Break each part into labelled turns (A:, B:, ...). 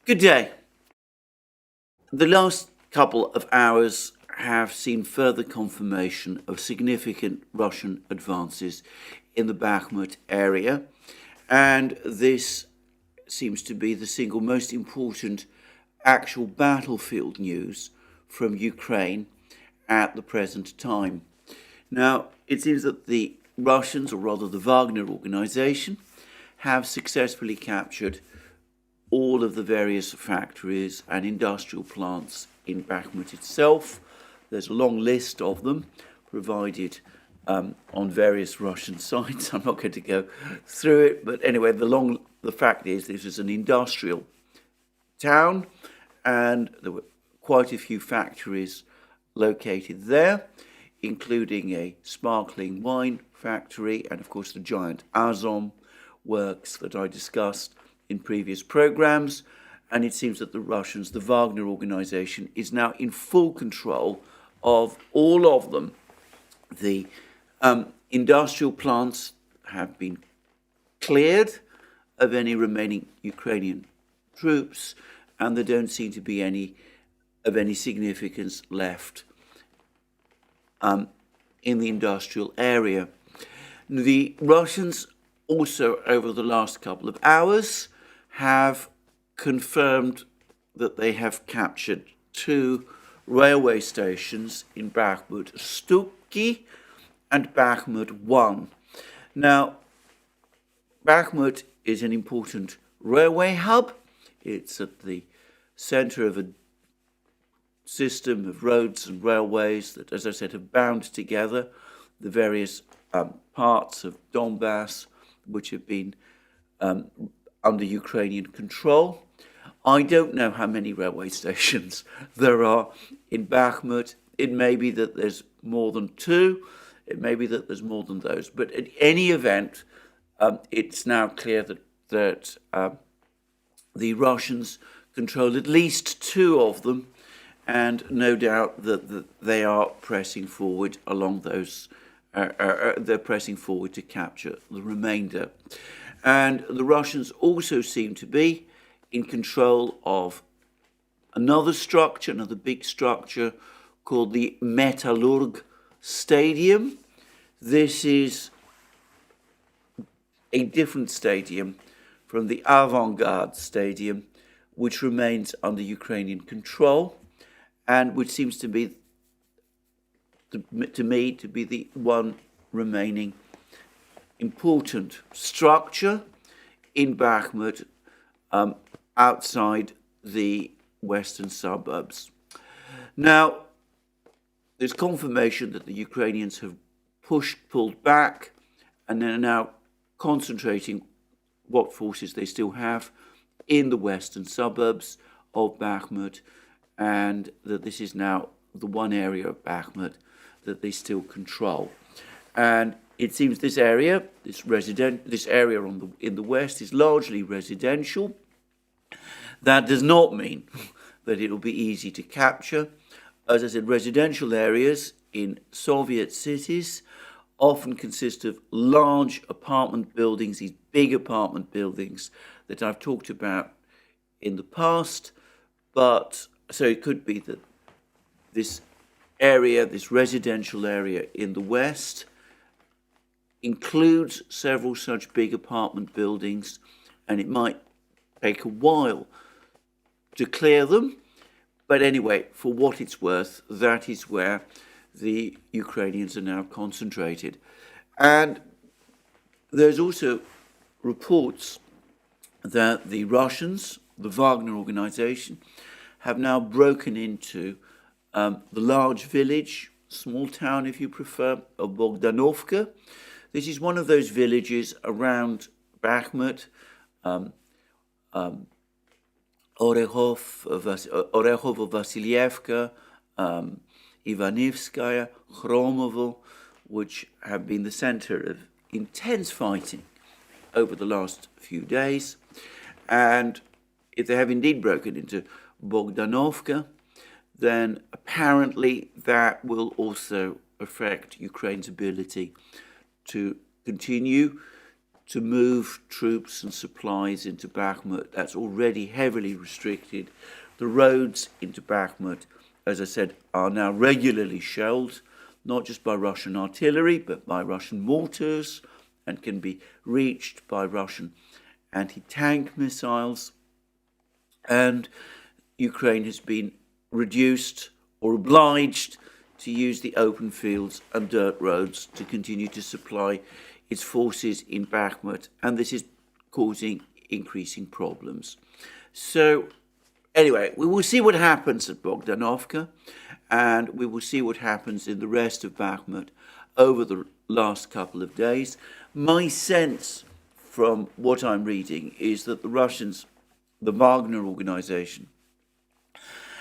A: Good day. The last couple of hours have seen further confirmation of significant Russian advances in the Bakhmut area, and this seems to be the single most important actual battlefield news from Ukraine at the present time. Now, it seems that the Russians, or rather the Wagner organization, have successfully captured all of the various factories and industrial plants in Bakhmut itself. There's a long list of them provided on various Russian sites. I'm not going to go through it, but anyway, the fact is this is an industrial town, and there were quite a few factories located there, including a sparkling wine factory and, of course, the giant Azom works that I discussed in previous programs. And it seems that the Russians, the Wagner organization, is now in full control of all of them. The industrial plants have been cleared of any remaining Ukrainian troops, and there don't seem to be any significance left in the industrial area. The Russians also, over the last couple of hours, have confirmed that they have captured two railway stations in Bakhmut, Stuki and Bakhmut 1. Now, Bakhmut is an important railway hub. It's at the center of a system of roads and railways that, as I said, have bound together the various parts of Donbass which have been under Ukrainian control. I don't know how many railway stations there are in Bakhmut. It may be that there's more than two. It may be that there's more than those. But in any event, it's now clear that the Russians control at least two of them, and no doubt that they are pressing forward along those. They're pressing forward to capture the remainder. And the Russians also seem to be in control of another big structure called the Metallurg Stadium. This is a different stadium from the Avangard Stadium, which remains under Ukrainian control and which seems to be, to me, to be the one remaining important structure in Bakhmut outside the western suburbs. Now, there's confirmation that the Ukrainians have pulled back, and they're now concentrating what forces they still have in the western suburbs of Bakhmut, and that this is now the one area of Bakhmut that they still control. And it seems this area, in the west, is largely residential. That does not mean that it will be easy to capture. As I said, residential areas in Soviet cities often consist of large apartment buildings, these big apartment buildings that I've talked about in the past. But so it could be that this area, this residential area in the west, includes several such big apartment buildings, and it might take a while to clear them. But anyway, for what it's worth, that is where the Ukrainians are now concentrated. And there's also reports that the Russians, the Wagner organization, have now broken into the large village, small town if you prefer, of Bogdanovka. This is one of those villages around Bakhmut, Orehovo, Vasilievka, Ivanivskaya, Khromovo, which have been the center of intense fighting over the last few days. And if they have indeed broken into Bogdanovka, then apparently that will also affect Ukraine's ability to continue to move troops and supplies into Bakhmut. That's already heavily restricted. The roads into Bakhmut, as I said, are now regularly shelled, not just by Russian artillery, but by Russian mortars, and can be reached by Russian anti-tank missiles. And Ukraine has been reduced or obliged to use the open fields and dirt roads to continue to supply its forces in Bakhmut, and this is causing increasing problems. So anyway, we will see what happens at Bogdanovka, and we will see what happens in the rest of Bakhmut over the last couple of days. My sense from what I'm reading is that the Russians, the Wagner organization,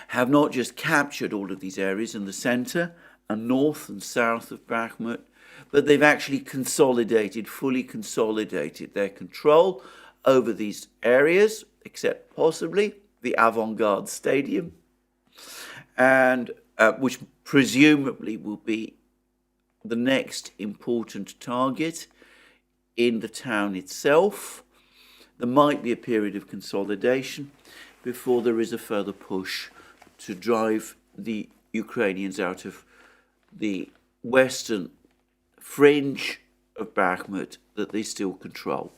A: have not just captured all of these areas in the center and north and south of Bakhmut, but they've actually fully consolidated their control over these areas, except possibly the Avant-Garde Stadium, and which presumably will be the next important target in the town itself. There might be a period of consolidation before there is a further push to drive the Ukrainians out of the western fringe of Bakhmut that they still control.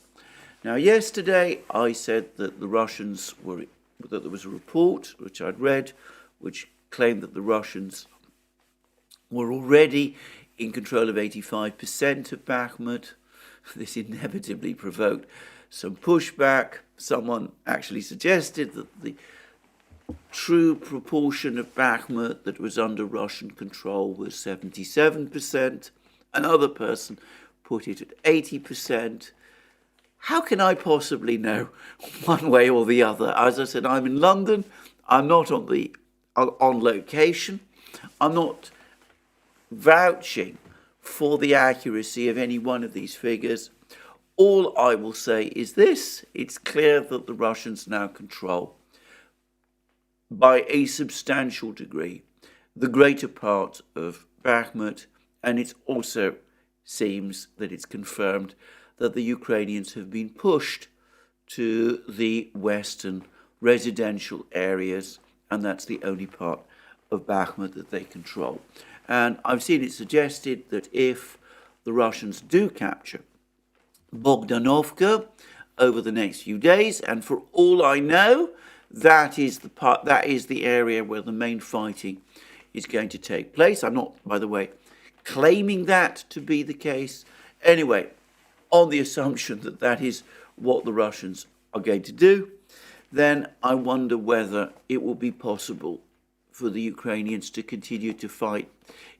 A: Now, yesterday I said that that there was a report which I'd read, which claimed that the Russians were already in control of 85% of Bakhmut. This inevitably provoked some pushback. Someone actually suggested that the true proportion of Bakhmut that was under Russian control was 77%. Another person put it at 80%. How can I possibly know one way or the other? As I said, I'm in London. I'm not on location. I'm not vouching for the accuracy of any one of these figures. All I will say is this: it's clear that the Russians now control, by a substantial degree, the greater part of Bakhmut, and it also seems that it's confirmed that the Ukrainians have been pushed to the western residential areas, and that's the only part of Bakhmut that they control. And I've seen it suggested that if the Russians do capture Bogdanovka over the next few days, and for all I know, that is the area where the main fighting is going to take place. I'm not, by the way, claiming that to be the case. Anyway, on the assumption that that is what the Russians are going to do, then I wonder whether it will be possible for the Ukrainians to continue to fight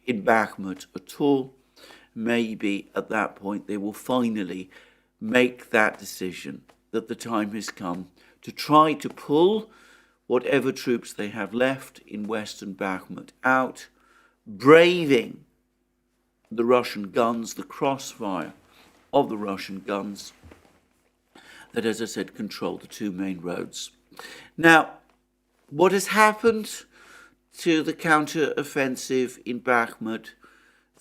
A: in Bakhmut at all. Maybe at that point they will finally make that decision that the time has come to try to pull whatever troops they have left in western Bakhmut out, braving the Russian guns, the crossfire of the Russian guns that, as I said, control the two main roads. Now, what has happened to the counter-offensive in Bakhmut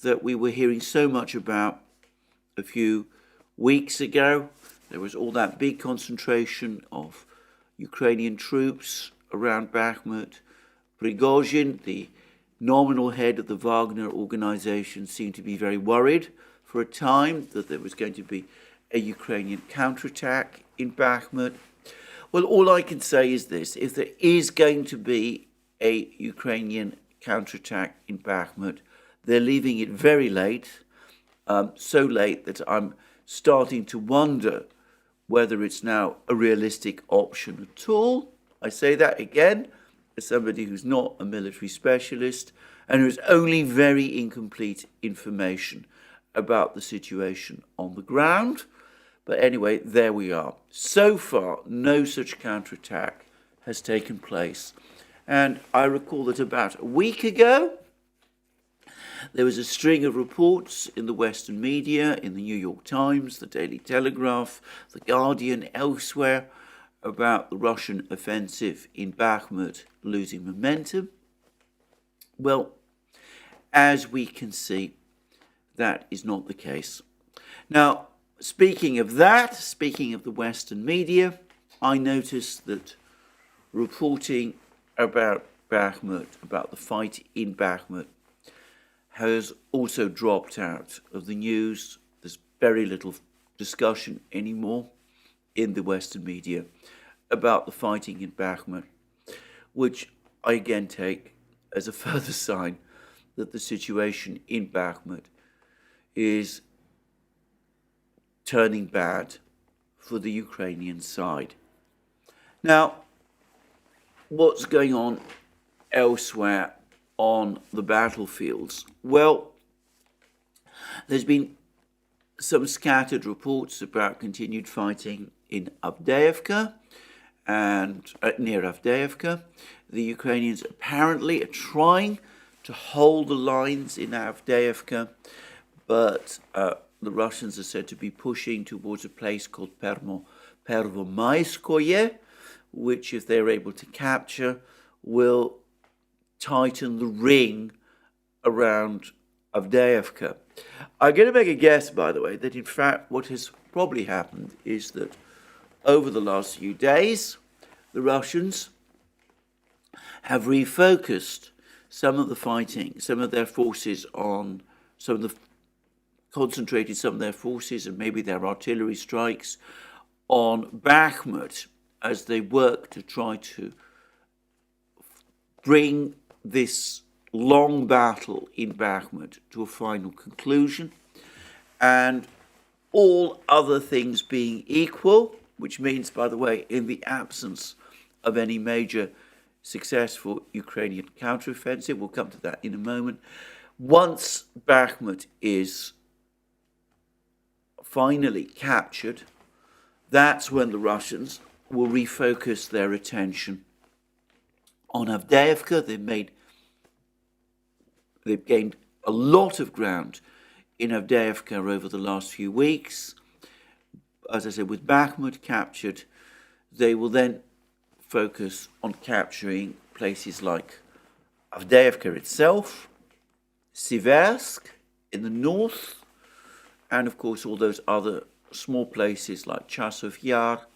A: that we were hearing so much about a few weeks ago? There was all that big concentration of Ukrainian troops around Bakhmut. Prigozhin, the nominal head of the Wagner organization, seemed to be very worried for a time that there was going to be a Ukrainian counterattack in Bakhmut. Well, all I can say is this: if there is going to be a Ukrainian counterattack in Bakhmut, they're leaving it very late, so late that I'm starting to wonder whether it's now a realistic option at all. I say that again as somebody who's not a military specialist and who has only very incomplete information about the situation on the ground. But anyway, there we are. So far, no such counterattack has taken place. And I recall that about a week ago, there was a string of reports in the Western media, in the New York Times, the Daily Telegraph, the Guardian, elsewhere, about the Russian offensive in Bakhmut losing momentum. Well, as we can see, that is not the case. Now, speaking of that, speaking of the Western media, I noticed that reporting about Bakhmut, about the fight in Bakhmut, has also dropped out of the news. There's very little discussion anymore in the Western media about the fighting in Bakhmut, which I again take as a further sign that the situation in Bakhmut is turning bad for the Ukrainian side. Now, what's going on elsewhere on the battlefields? Well, there's been some scattered reports about continued fighting in Avdiivka and near Avdiivka. The Ukrainians apparently are trying to hold the lines in Avdiivka, but the Russians are said to be pushing towards a place called Pervomaiskoye, which, if they're able to capture, will tighten the ring around Avdiivka. I'm going to make a guess, by the way, that in fact what has probably happened is that over the last few days, the Russians have refocused some of the fighting, some of their forces concentrated some of their forces and maybe their artillery strikes on Bakhmut as they work to try to bring this long battle in Bakhmut to a final conclusion. And all other things being equal, which means, by the way, in the absence of any major successful Ukrainian counteroffensive, we'll come to that in a moment, once Bakhmut is finally captured, that's when the Russians will refocus their attention on Avdiivka. They've gained a lot of ground in Avdiivka over the last few weeks. As I said, with Bakhmut captured, they will then focus on capturing places like Avdiivka itself, Siversk in the north, and of course all those other small places like Chasov Yar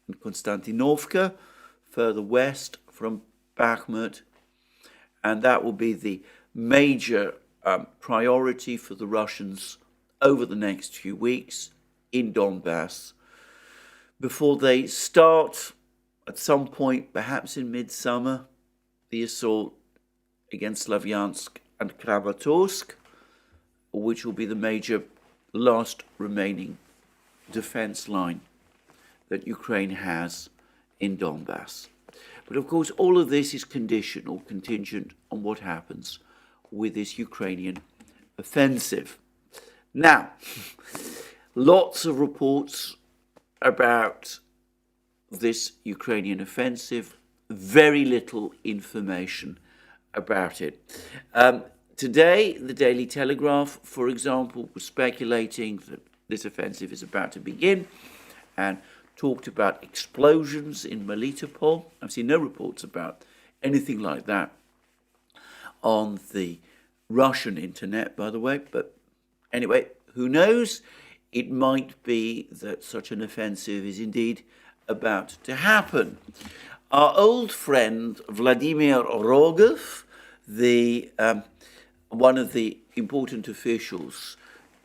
A: and Konstantinovka further west from Bakhmut. And that will be the major priority for the Russians over the next few weeks in Donbass, before they start at some point, perhaps in midsummer, the assault against Slavyansk and Kramatorsk, which will be the major last remaining defense line that Ukraine has in Donbass. But of course, all of this is contingent on what happens with this Ukrainian offensive. Now, lots of reports about this Ukrainian offensive, very little information about it. Today, the Daily Telegraph, for example, was speculating that this offensive is about to begin and talked about explosions in Melitopol. I've seen no reports about anything like that on the Russian internet, by the way. But anyway, who knows? It might be that such an offensive is indeed about to happen. Our old friend Vladimir Rogov, one of the important officials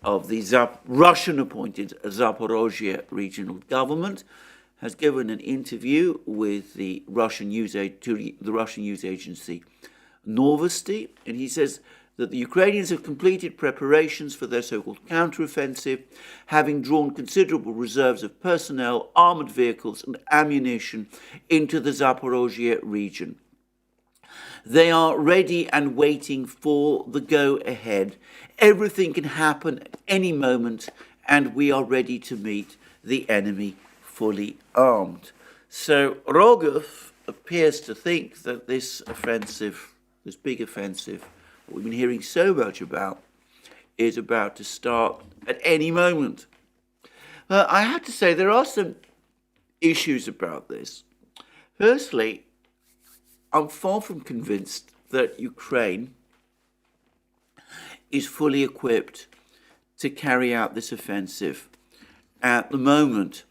A: of the Russian-appointed Zaporozhye regional government, has given an interview with the Russian news agency Novosti, and he says that the Ukrainians have completed preparations for their so-called counteroffensive, having drawn considerable reserves of personnel, armoured vehicles and ammunition into the Zaporozhye region. They are ready and waiting for the go-ahead. Everything can happen at any moment, and we are ready to meet the enemy fully armed. So Rogov appears to think that this offensive, this big offensive that we've been hearing so much about, is about to start at any moment. I have to say there are some issues about this. Firstly, I'm far from convinced that Ukraine is fully equipped to carry out this offensive at the moment.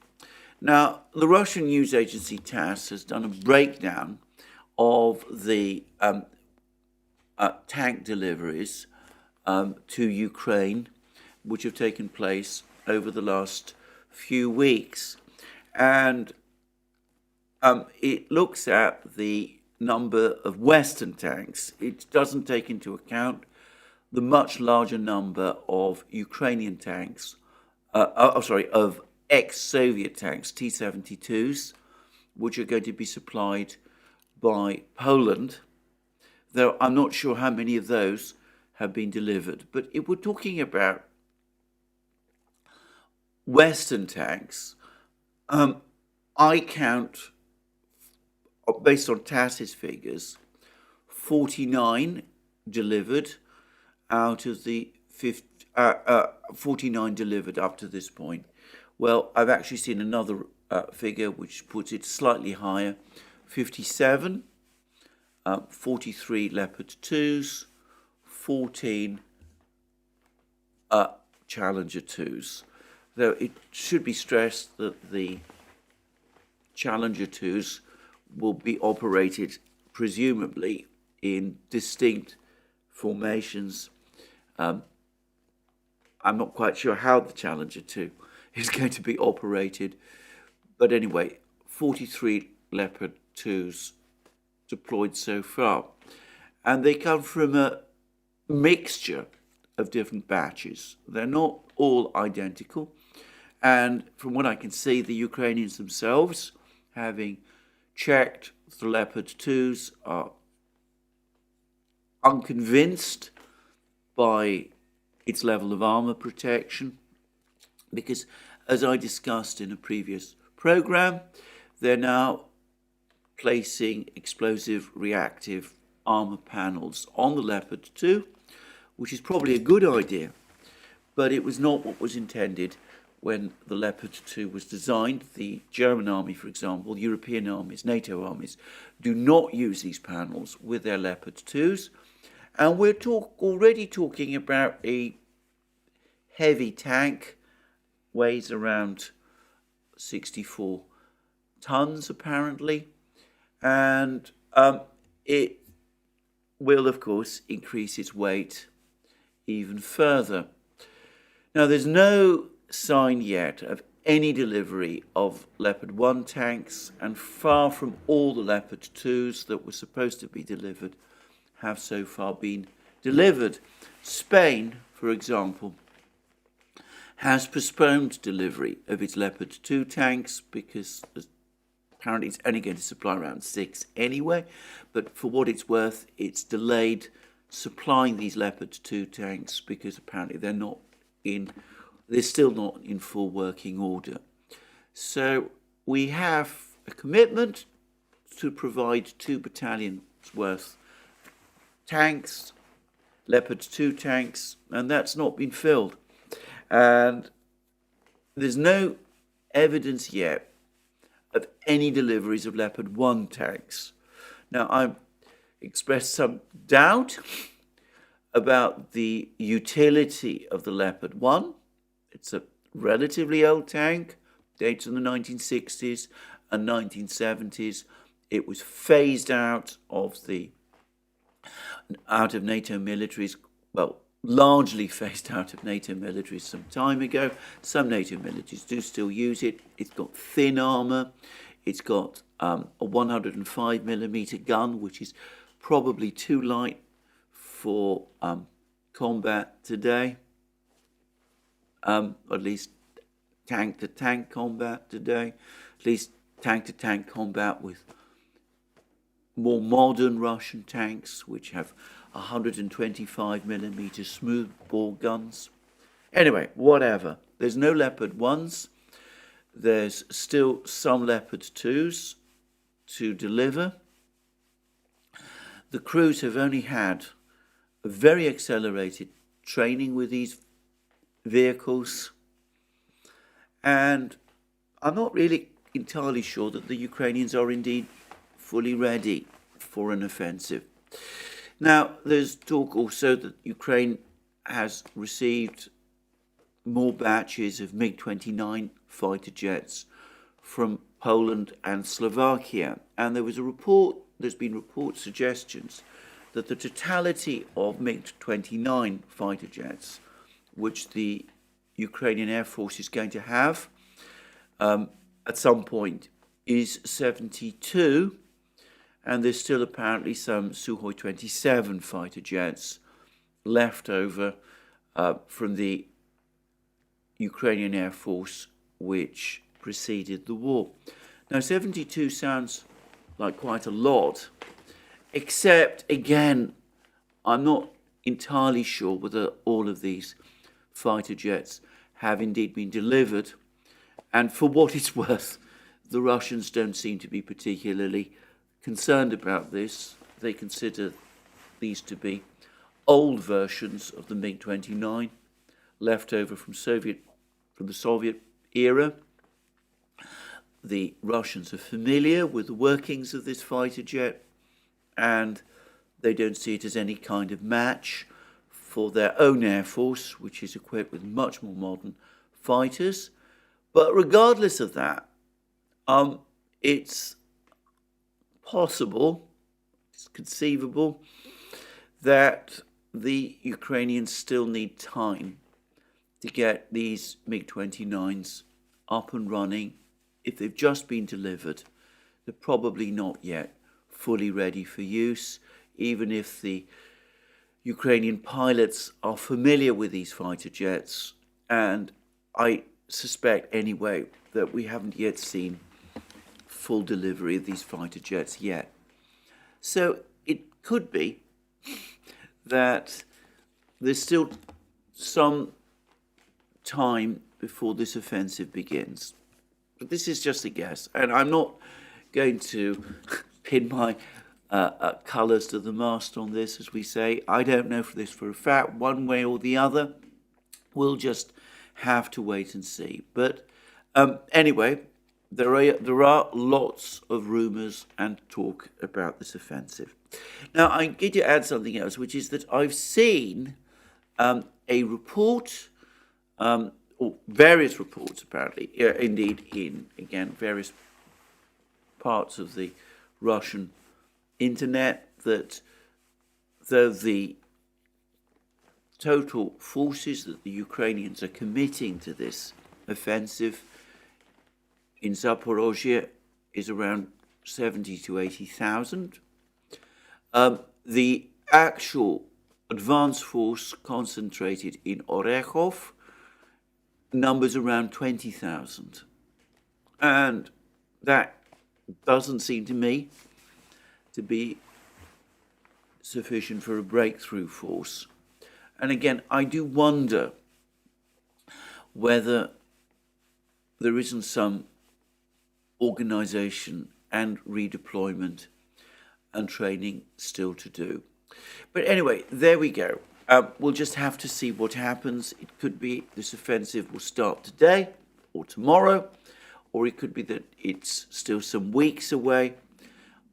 A: Now, the Russian news agency TASS has done a breakdown of the tank deliveries to Ukraine, which have taken place over the last few weeks. And it looks at the number of Western tanks. It doesn't take into account the much larger number of Ukrainian tanks, of ex-Soviet tanks, T-72s, which are going to be supplied by Poland, though I'm not sure how many of those have been delivered. But if we're talking about Western tanks, I count, based on TASS's figures, 49 delivered out of the 49 delivered up to this point. Well, I've actually seen another figure which puts it slightly higher, 57, 43 Leopard 2s, 14 Challenger 2s. Though it should be stressed that the Challenger 2s will be operated presumably in distinct formations. I'm not quite sure how the Challenger 2 is going to be operated, but anyway, 43 Leopard 2s deployed so far, and they come from a mixture of different batches. They're not all identical, and from what I can see, the Ukrainians themselves, having checked the Leopard 2s, are unconvinced by its level of armor protection, because as I discussed in a previous program, they're now placing explosive reactive armor panels on the Leopard 2, which is probably a good idea, but it was not what was intended when the Leopard 2 was designed. The German army, for example, European armies, NATO armies, do not use these panels with their Leopard 2s. And we're already talking about a heavy tank, weighs around 64 tons apparently, and it will, of course, increase its weight even further. Now, there's no sign yet of any delivery of Leopard 1 tanks, and far from all the Leopard 2s that were supposed to be delivered have so far been delivered. Spain, for example, has postponed delivery of its Leopard 2 tanks because apparently it's only going to supply around 6 anyway, but for what it's worth, it's delayed supplying these Leopard 2 tanks because apparently they're still not in full working order. So we have a commitment to provide 2 battalions worth tanks, Leopard 2 tanks, and that's not been filled. And there's no evidence yet of any deliveries of Leopard 1 tanks. Now, I've expressed some doubt about the utility of the Leopard 1. It's a relatively old tank, dates from the 1960s and 1970s. It was phased out of NATO militaries, well, largely phased out of NATO militaries some time ago. Some NATO militaries do still use it. It's got thin armour. It's got a 105mm gun, which is probably too light for combat today, at least tank-to-tank combat today, at least tank-to-tank combat with more modern Russian tanks, which have 125mm smoothbore guns. Anyway, whatever. There's no Leopard 1s. There's still some Leopard 2s to deliver. The crews have only had a very accelerated training with these vehicles, and I'm not really entirely sure that the Ukrainians are indeed fully ready for an offensive. Now, there's talk also that Ukraine has received more batches of MiG-29 fighter jets from Poland and Slovakia. And there's been suggestions that the totality of MiG-29 fighter jets, which the Ukrainian Air Force is going to have at some point, is 72, and there's still apparently some Sukhoi 27 fighter jets left over from the Ukrainian Air Force, which preceded the war. Now, 72 sounds like quite a lot, except, again, I'm not entirely sure whether all of these fighter jets have indeed been delivered. And for what it's worth, the Russians don't seem to be particularly concerned about this. They consider these to be old versions of the MiG-29 left over from the Soviet era. The Russians are familiar with the workings of this fighter jet, and they don't see it as any kind of match for their own air force, which is equipped with much more modern fighters. But regardless of that, it's possible, it's conceivable, that the Ukrainians still need time to get these MiG-29s up and running. If they've just been delivered, they're probably not yet fully ready for use, even if the Ukrainian pilots are familiar with these fighter jets. And I suspect anyway that we haven't yet seen full delivery of these fighter jets yet. So it could be that there's still some time before this offensive begins. But this is just a guess, and I'm not going to pin my colours to the mast on this, as we say. I don't know for this for a fact, one way or the other. We'll just have to wait and see. But anyway, there are lots of rumours and talk about this offensive. Now, I'm going to add something else, which is that I've seen a report, or various reports apparently, indeed in, again, various parts of the Russian internet, that though the total forces that the Ukrainians are committing to this offensive in Zaporozhye is around 70 to 80,000. The actual advance force concentrated in Orekhov numbers around 20,000. And that doesn't seem to me to be sufficient for a breakthrough force. And again, I do wonder whether there isn't some organisation and redeployment and training still to do. But anyway, there we go. We'll just have to see what happens. It could be this offensive will start today or tomorrow, or it could be that it's still some weeks away.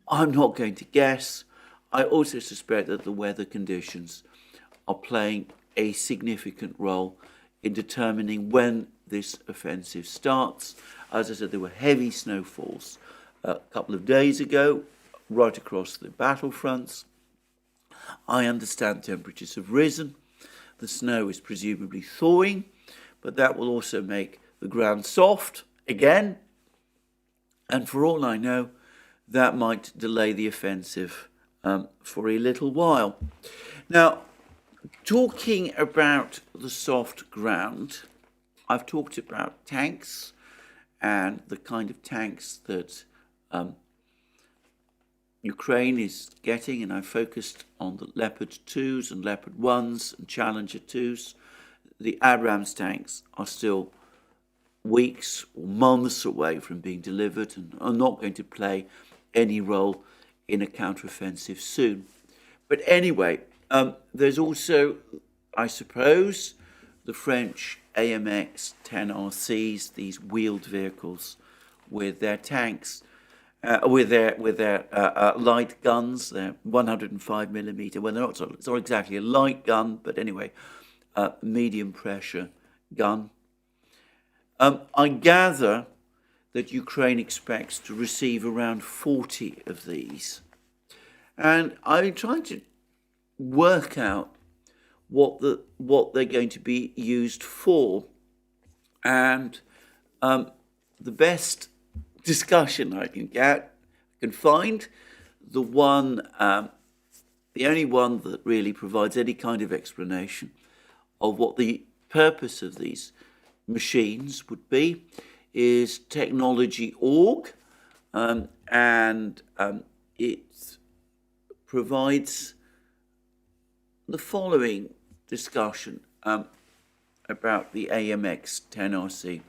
A: I'm not going to guess. I also suspect that the weather conditions are playing a significant role in determining when this offensive starts. As I said, there were heavy snowfalls a couple of days ago, right across the battlefronts. I understand temperatures have risen. The snow is presumably thawing, but that will also make the ground soft again. And for all I know, that might delay the offensive for a little while. Now, talking about the soft ground, I've talked about tanks and the kind of tanks that Ukraine is getting, and I focused on the Leopard 2s and Leopard 1s and Challenger 2s. The Abrams tanks are still weeks or months away from being delivered and are not going to play any role in a counteroffensive soon. But anyway, there's also, I suppose, the French AMX 10RCs, these wheeled vehicles with their tanks, with their light guns, their 105mm. Well, it's not exactly a light gun, but anyway, medium pressure gun. I gather that Ukraine expects to receive around 40 of these. And I'm trying to work out what they're going to be used for. And the best discussion I can find, the only one that really provides any kind of explanation of what the purpose of these machines would be, is technology.org, and it provides the following discussion about the AMX 10RC.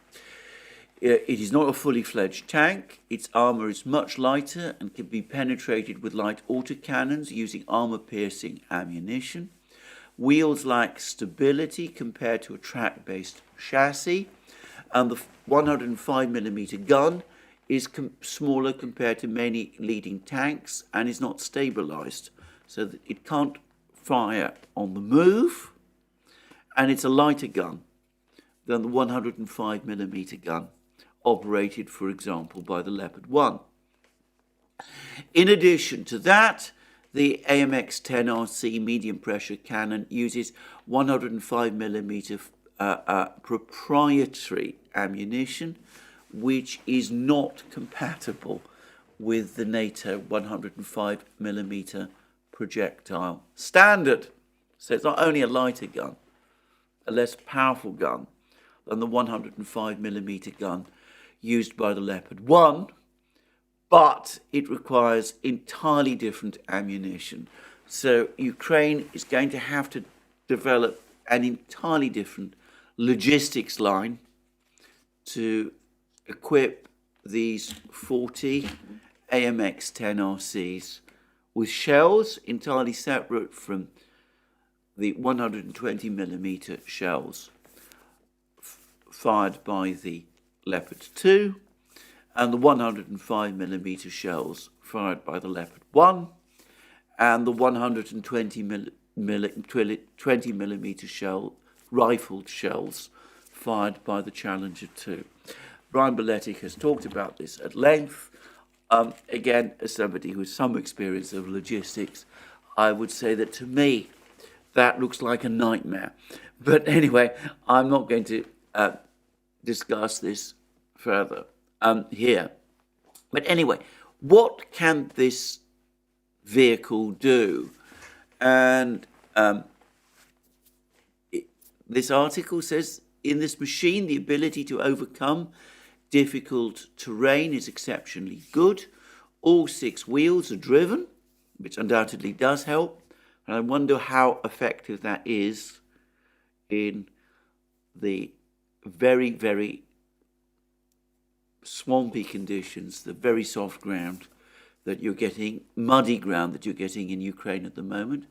A: It is not a fully fledged tank. Its armour is much lighter and can be penetrated with light autocannons using armour-piercing ammunition. Wheels lack stability compared to a track-based chassis, and the 105mm gun is smaller compared to many leading tanks and is not stabilised, so that it can't fire on the move, and it's a lighter gun than the 105mm gun operated, for example, by the Leopard 1. In addition to that, the AMX 10RC medium pressure cannon uses 105mm proprietary ammunition, which is not compatible with the NATO 105mm projectile standard. So it's not only a lighter gun, a less powerful gun than the 105mm gun used by the Leopard 1, but it requires entirely different ammunition. So Ukraine is going to have to develop an entirely different logistics line to equip these 40 AMX 10RCs with shells entirely separate from the 120mm shells fired by the Leopard 2 and the 105mm shells fired by the Leopard 1 and the 120mm shell rifled shells fired by the Challenger 2. Brian Beletic has talked about this at length. Again, as somebody who has some experience of logistics, I would say that to me, that looks like a nightmare. But anyway, I'm not going to discuss this further here. But anyway, what can this vehicle do? And this article says, in this machine, the ability to overcome difficult terrain is exceptionally good. All 6 wheels are driven, which undoubtedly does help. And I wonder how effective that is in the very, very swampy conditions, the very soft ground that you're getting, muddy ground that you're getting in Ukraine at the moment.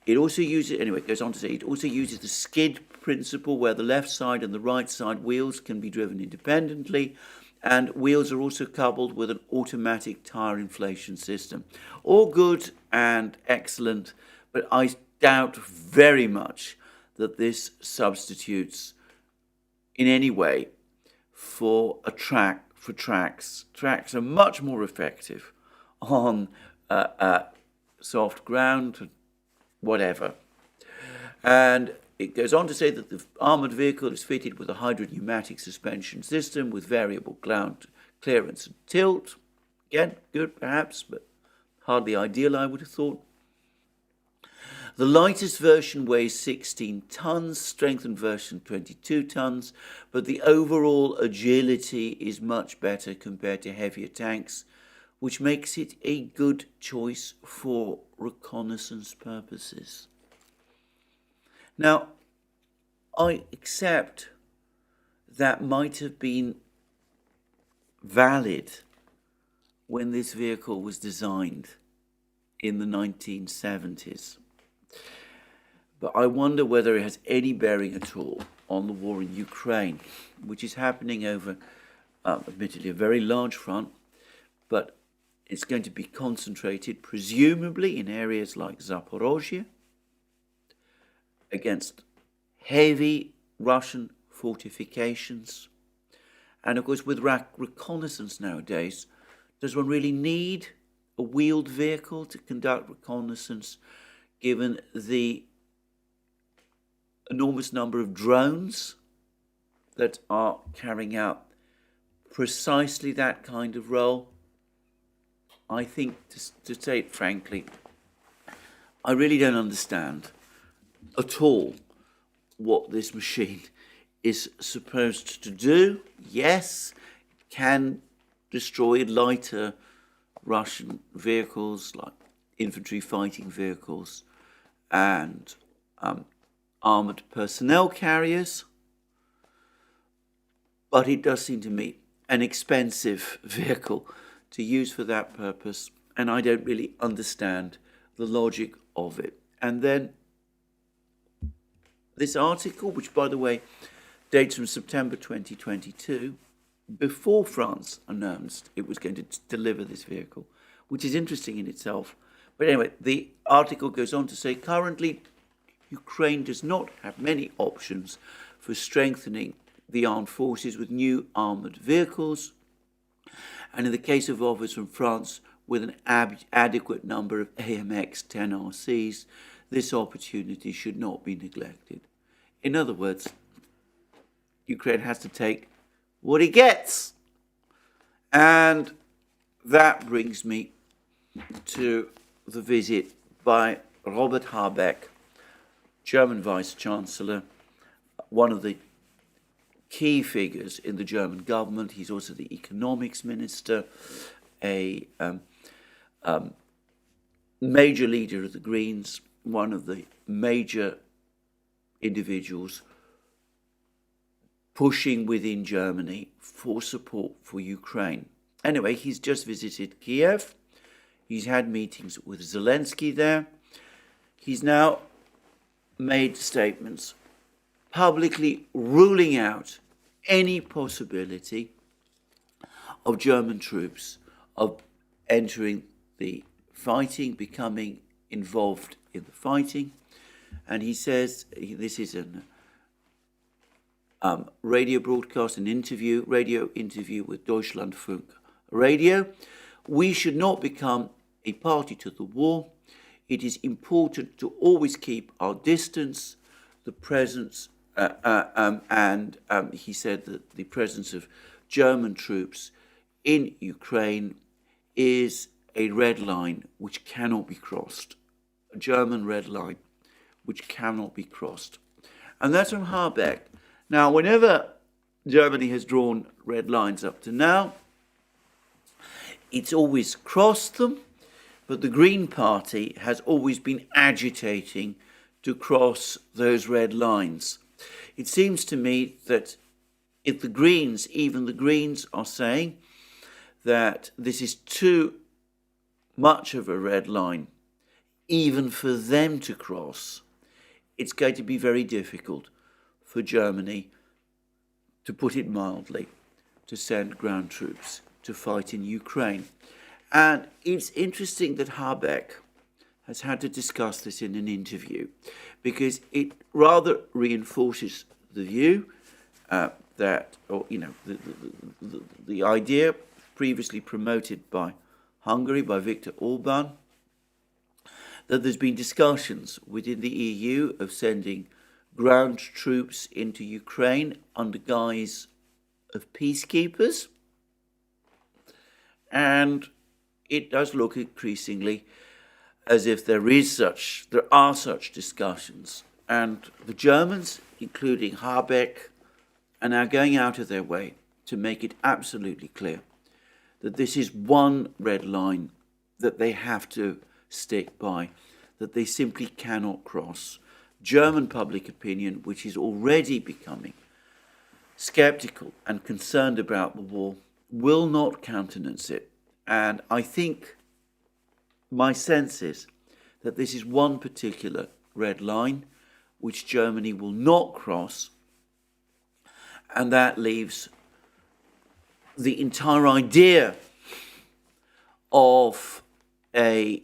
A: It also uses, anyway, it goes on to say, it also uses the skid principle where the left side and the right side wheels can be driven independently, and wheels are also coupled with an automatic tyre inflation system. All good and excellent, but I doubt very much that this substitutes in any way for a track, for tracks. Tracks are much more effective on soft ground, whatever. And it goes on to say that the armoured vehicle is fitted with a hydropneumatic suspension system with variable ground clearance and tilt. Again, good perhaps, but hardly ideal, I would have thought. The lightest version weighs 16 tons, strengthened version 22 tons, but the overall agility is much better compared to heavier tanks, which makes it a good choice for reconnaissance purposes. Now, I accept that might have been valid when this vehicle was designed in the 1970s. But I wonder whether it has any bearing at all on the war in Ukraine, which is happening over, admittedly, a very large front, but it's going to be concentrated, presumably, in areas like Zaporozhye, against heavy Russian fortifications, And of course, with reconnaissance nowadays, does one really need a wheeled vehicle to conduct reconnaissance, given the enormous number of drones that are carrying out precisely that kind of role? I think, to say it frankly, I really don't understand at all what this machine is supposed to do. Yes, it can destroy lighter Russian vehicles like infantry fighting vehicles and armoured personnel carriers, but it does seem to me an expensive vehicle to use for that purpose, and I don't really understand the logic of it. And then this article, which by the way dates from September 2022, before France announced it was going to deliver this vehicle, which is interesting in itself. But anyway, the article goes on to say, currently Ukraine does not have many options for strengthening the armed forces with new armoured vehicles, and in the case of offers from France with an adequate number of AMX-10RCs, this opportunity should not be neglected. In other words, Ukraine has to take what it gets. And that brings me to the visit by Robert Habeck, German Vice-Chancellor, one of the key figures in the German government. He's also the economics minister, a major leader of the Greens, one of the major individuals pushing within Germany for support for Ukraine. Anyway, he's just visited Kiev. He's had meetings with Zelensky there. He's now made statements publicly ruling out any possibility of German troops of entering the fighting, becoming involved in the fighting. And he says, this is an radio broadcast, radio interview with Deutschlandfunk Radio. We should not become a party to the war. It is important to always keep our distance. The presence, and he said that the presence of German troops in Ukraine is a red line which cannot be crossed. A German red line which cannot be crossed. And that's from Habeck. Now, whenever Germany has drawn red lines up to now, it's always crossed them, but the Green Party has always been agitating to cross those red lines. It seems to me that if the Greens, even the Greens, are saying that this is too much of a red line, even for them to cross, it's going to be very difficult for Germany, to put it mildly, to send ground troops to fight in Ukraine. And it's interesting that Habeck has had to discuss this in an interview, because it rather reinforces the view that, or the idea previously promoted by Hungary, by Viktor Orban, that there's been discussions within the EU of sending ground troops into Ukraine under guise of peacekeepers. And it does look increasingly as if there are such discussions. And the Germans, including Habeck, are now going out of their way to make it absolutely clear that this is one red line that they have to stick by, that they simply cannot cross. German public opinion, which is already becoming skeptical and concerned about the war, will not countenance it. And I think my sense is that this is one particular red line which Germany will not cross, and that leaves the entire idea of a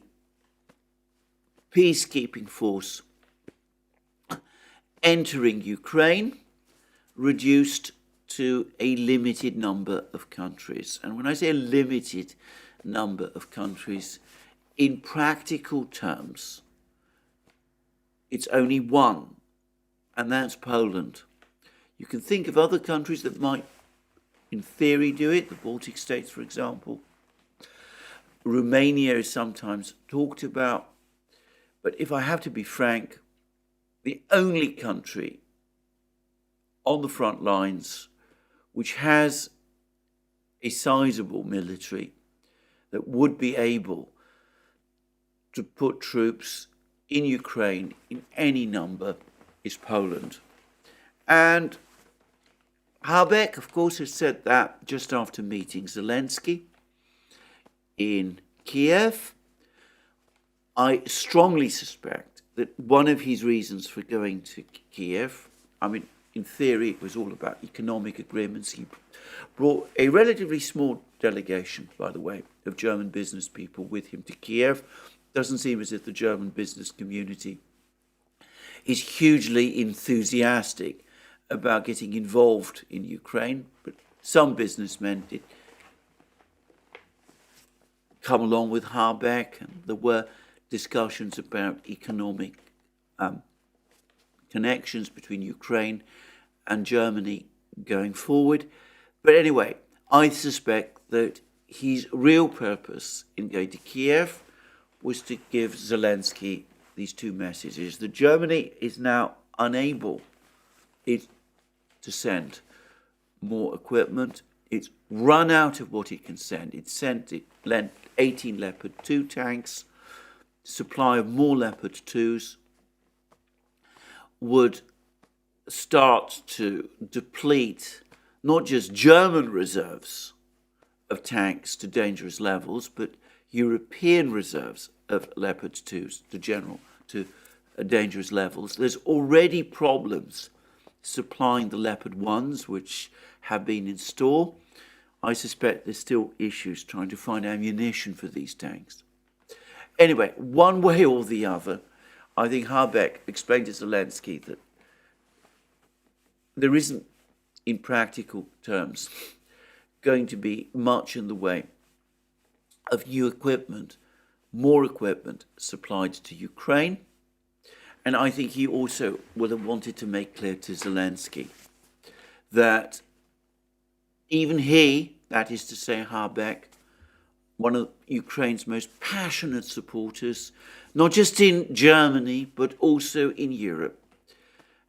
A: peacekeeping force entering Ukraine reduced to a limited number of countries. And when I say a limited number of countries, in practical terms, it's only one, and that's Poland. You can think of other countries that might, in theory, do it, the Baltic states, for example. Romania is sometimes talked about. But if I have to be frank, the only country on the front lines which has a sizable military that would be able to put troops in Ukraine in any number is Poland. And Habeck, of course, has said that just after meeting Zelensky in Kiev. I strongly suspect that one of his reasons for going to Kiev, I mean, in theory, it was all about economic agreements. He brought a relatively small delegation, by the way, of German business people with him to Kiev. Doesn't seem as if the German business community is hugely enthusiastic about getting involved in Ukraine, but some businessmen did come along with Habeck, and there were discussions about economic connections between Ukraine and Germany going forward. But anyway, I suspect that his real purpose in going to Kiev was to give Zelensky these two messages: that Germany is now unable to send more equipment. It's run out of what it can send. It lent 18 Leopard 2 tanks. Supply of more Leopard 2s would start to deplete not just German reserves of tanks to dangerous levels, but European reserves of Leopard 2s to dangerous levels. There's already problems supplying the Leopard 1s, which have been in store. I suspect there's still issues trying to find ammunition for these tanks. Anyway, one way or the other, I think Habeck explained to Zelensky that there isn't, in practical terms, going to be much in the way of new equipment, more equipment supplied to Ukraine. And I think he also would have wanted to make clear to Zelensky that even he, that is to say Habeck, one of Ukraine's most passionate supporters, not just in Germany, but also in Europe,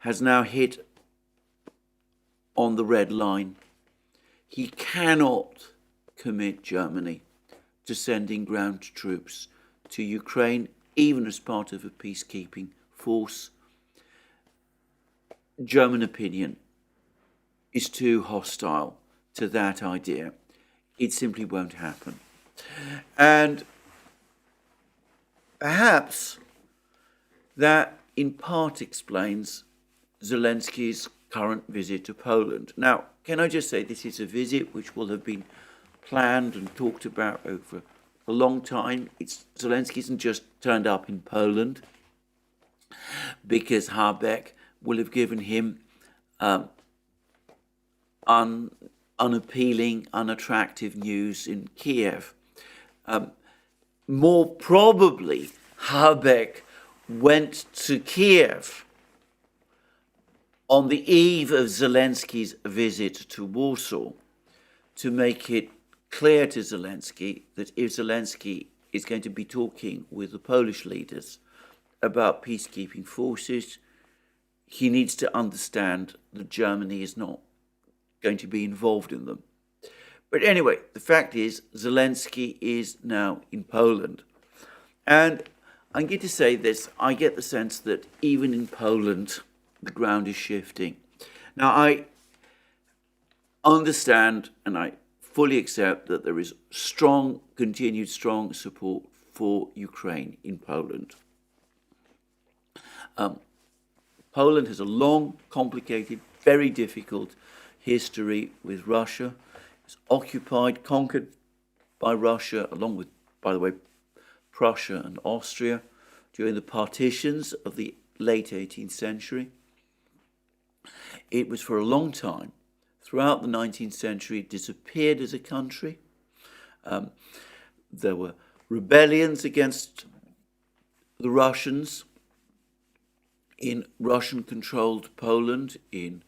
A: has now hit on the red line. He cannot commit Germany to sending ground troops to Ukraine, even as part of a peacekeeping force. German opinion is too hostile to that idea. It simply won't happen. And perhaps that in part explains Zelensky's current visit to Poland. Now, can I just say this is a visit which will have been planned and talked about over a long time. Zelensky hasn't just turned up in Poland because Habeck will have given him unappealing, unattractive news in Kiev. More probably, Habeck went to Kiev on the eve of Zelensky's visit to Warsaw to make it clear to Zelensky that if Zelensky is going to be talking with the Polish leaders about peacekeeping forces, he needs to understand that Germany is not going to be involved in them. But anyway, the fact is, Zelensky is now in Poland. And I'm going to say this, I get the sense that even in Poland, the ground is shifting. Now, I understand and I fully accept that there is continued strong support for Ukraine in Poland. Poland has a long, complicated, very difficult history with Russia. It's occupied, conquered by Russia, along with, by the way, Prussia and Austria during the partitions of the late 18th century. It was for a long time throughout the 19th century disappeared as a country. There were rebellions against the Russians in Russian-controlled Poland in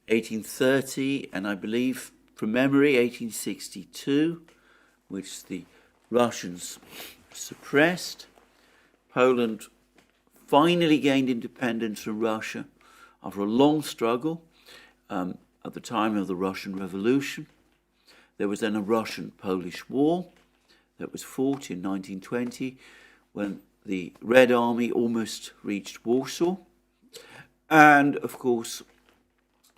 A: 1830 and I believe, from memory, 1862, which the Russians suppressed. Poland finally gained independence from Russia after a long struggle at the time of the Russian Revolution. There was then a Russian-Polish War that was fought in 1920 when the Red Army almost reached Warsaw. And, of course,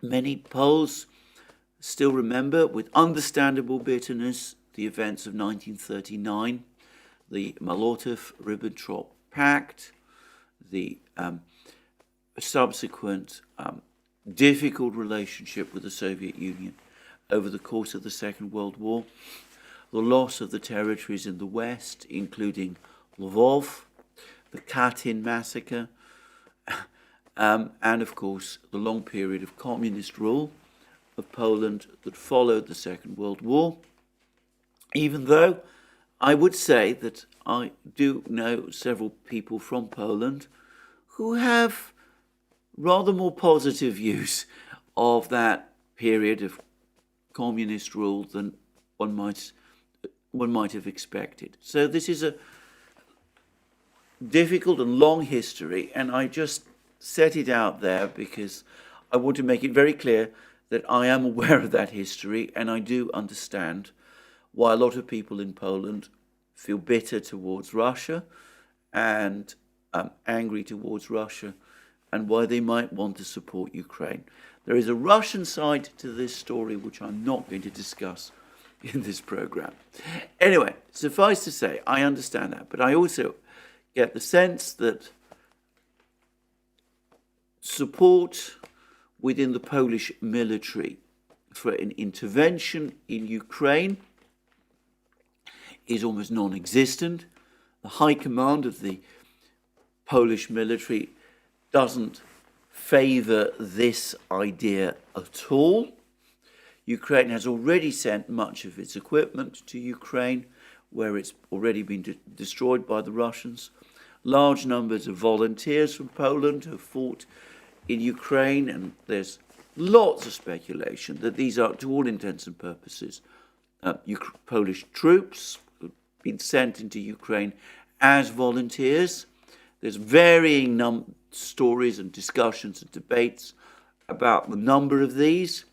A: many Poles still remember with understandable bitterness the events of 1939, the Molotov-Ribbentrop Pact, the subsequent difficult relationship with the Soviet Union over the course of the Second World War, the loss of the territories in the West, including Lvov, the Katyn massacre, and of course the long period of communist rule of Poland that followed the Second World War, even though I would say that I do know several people from Poland who have rather more positive views of that period of communist rule than one might have expected. So this is a difficult and long history, and I just set it out there because I want to make it very clear that I am aware of that history, and I do understand why a lot of people in Poland feel bitter towards Russia and angry towards Russia, and why they might want to support Ukraine. There is a Russian side to this story which I'm not going to discuss in this program. Anyway, suffice to say, I understand that, but I also get the sense that support within the Polish military for an intervention in Ukraine is almost non-existent. The high command of the Polish military doesn't favour this idea at all. Ukraine has already sent much of its equipment to Ukraine, where it's already been destroyed by the Russians. Large numbers of volunteers from Poland have fought in Ukraine, and there's lots of speculation that these are, to all intents and purposes, Polish troops who've been sent into Ukraine as volunteers. There's varying stories and discussions and debates about the number of these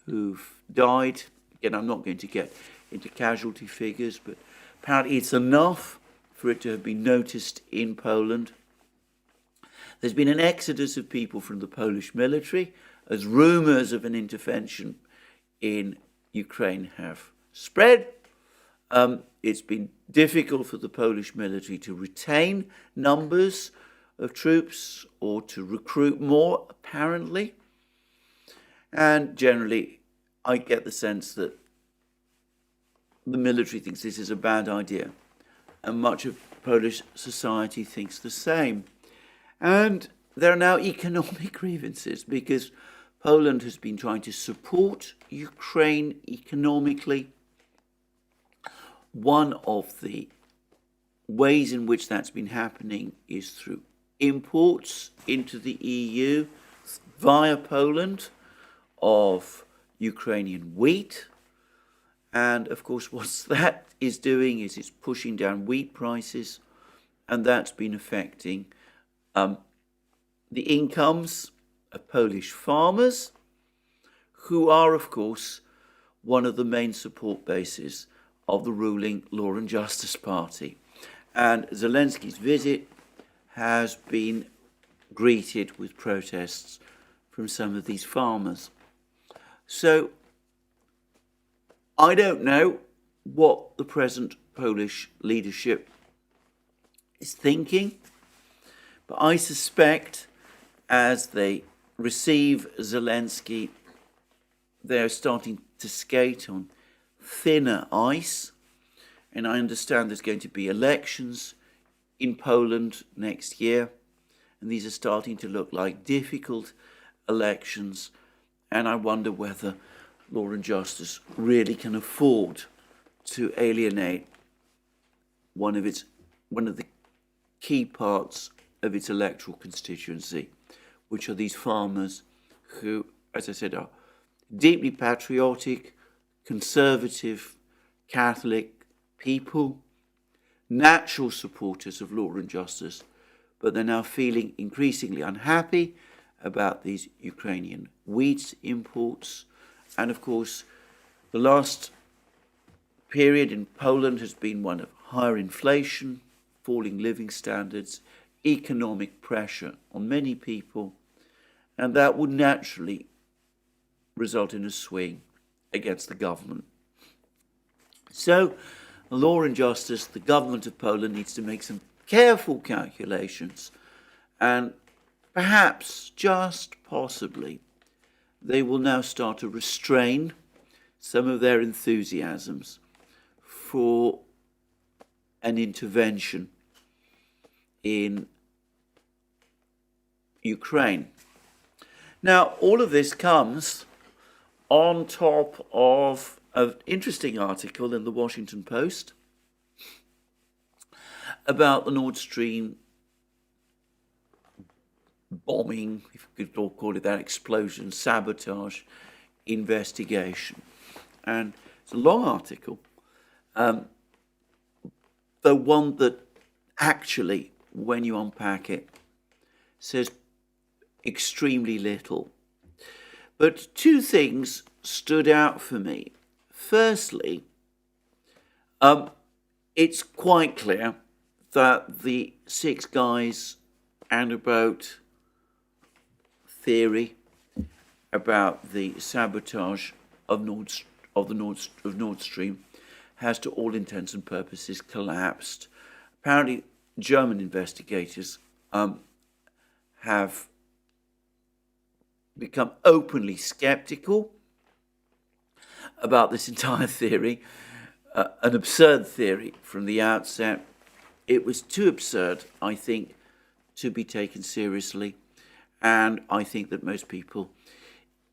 A: who've died. Again, I'm not going to get into casualty figures, but apparently it's enough for it to have been noticed in Poland. There's been an exodus of people from the Polish military as rumours of an intervention in Ukraine have spread. It's been difficult for the Polish military to retain numbers of troops or to recruit more, apparently. And generally, I get the sense that the military thinks this is a bad idea, and much of Polish society thinks the same. And there are now economic grievances because Poland has been trying to support Ukraine economically. One of the ways in which that's been happening is through imports into the EU via Poland of Ukrainian wheat. And of course, what that is doing is it's pushing down wheat prices, and that's been affecting the incomes of Polish farmers, who are, of course, one of the main support bases of the ruling Law and Justice Party. And Zelensky's visit has been greeted with protests from some of these farmers. So I don't know what the present Polish leadership is thinking, but I suspect as they receive Zelensky, they're starting to skate on thinner ice. And I understand there's going to be elections in Poland next year, and these are starting to look like difficult elections. And I wonder whether Law and Justice really can afford to alienate one of the key parts of its electoral constituency, which are these farmers who, as I said, are deeply patriotic, conservative, Catholic people, natural supporters of law and justice, but they're now feeling increasingly unhappy about these Ukrainian wheat imports. And of course, the last period in Poland has been one of higher inflation, falling living standards, economic pressure on many people, and that would naturally result in a swing against the government. So, Law and Justice, the government of Poland needs to make some careful calculations, and perhaps, just possibly, they will now start to restrain some of their enthusiasms for an intervention in Ukraine. Now, all of this comes on top of an interesting article in the Washington Post about the Nord Stream bombing, if you could all call it that, explosion, sabotage, investigation. And it's a long article, though one that actually, when you unpack it, says extremely little. But two things stood out for me. Firstly, it's quite clear that the six guys and a boat theory about the sabotage of Nord Stream has, to all intents and purposes, collapsed. Apparently, German investigators have become openly skeptical about this entire theory, an absurd theory from the outset. It was too absurd, I think, to be taken seriously, and I think that most people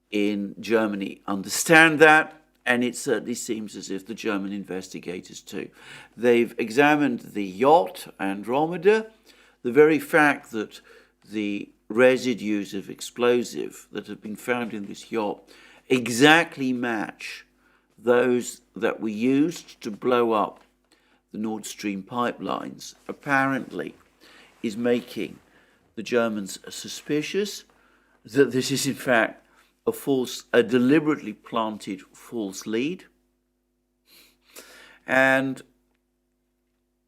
A: in Germany understand that, and it certainly seems as if the German investigators too. They've examined the yacht Andromeda. The very fact that the residues of explosive that have been found in this yacht exactly match those that were used to blow up the Nord Stream pipelines, apparently is making the Germans suspicious that this is in fact a deliberately planted false lead. And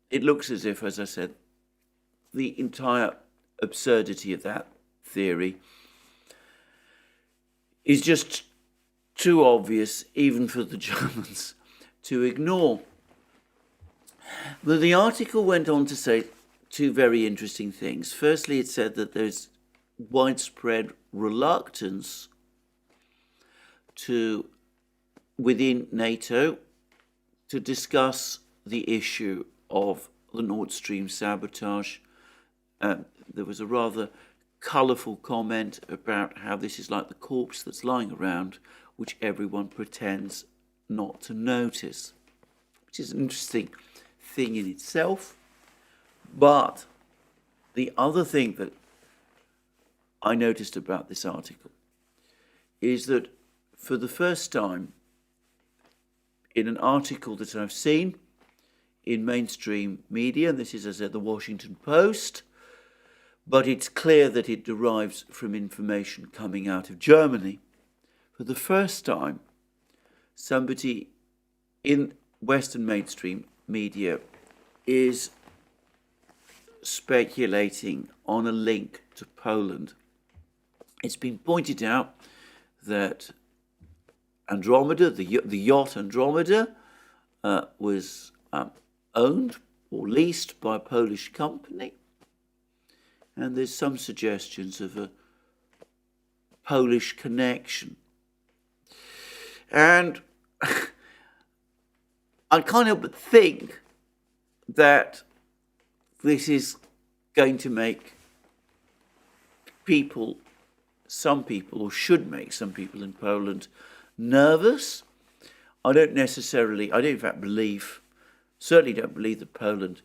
A: it looks as if, as I said, the entire absurdity of that theory is just too obvious even for the Germans to ignore. But the article went on to say two very interesting things. Firstly, it said that there's widespread reluctance within NATO to discuss the issue of the Nord Stream sabotage. There was a rather colourful comment about how this is like the corpse that's lying around, which everyone pretends not to notice, which is an interesting thing in itself. But the other thing that I noticed about this article is that for the first time in an article that I've seen in mainstream media, and this is, as I said, the Washington Post, but it's clear that it derives from information coming out of Germany. For the first time, somebody in Western mainstream media is speculating on a link to Poland. It's been pointed out that Andromeda, the yacht Andromeda, was owned or leased by a Polish company, and there's some suggestions of a Polish connection. And I can't help but think that this is going to make some people, or should make some people in Poland, nervous. I don't in fact certainly don't believe that Poland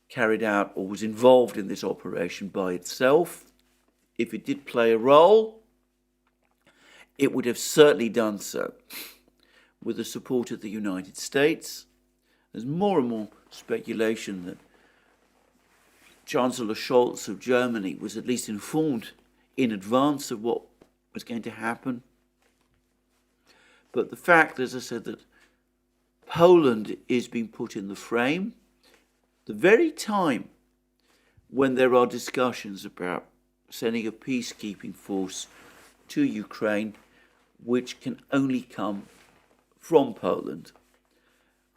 A: carried out or was involved in this operation by itself. If it did play a role, it would have certainly done so with the support of the United States. There's more and more speculation that Chancellor Scholz of Germany was at least informed in advance of what was going to happen. But the fact, as I said, that Poland is being put in the frame, the very time when there are discussions about sending a peacekeeping force to Ukraine, which can only come from Poland,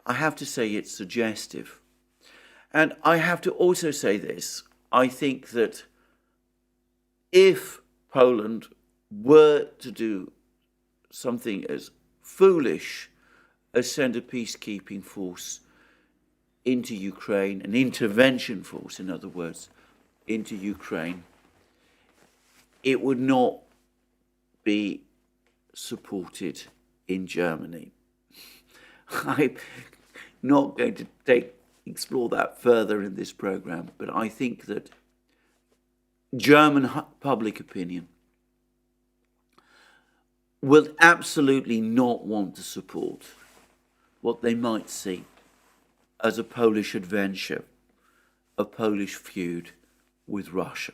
A: I have to say it's suggestive. And I have to also say this. I think that if Poland were to do something as foolish as send a peacekeeping force into Ukraine, an intervention force, in other words, into Ukraine, it would not be supported in Germany. I'm not going to explore that further in this program, but I think that German public opinion will absolutely not want to support what they might see as a Polish adventure, a Polish feud with Russia.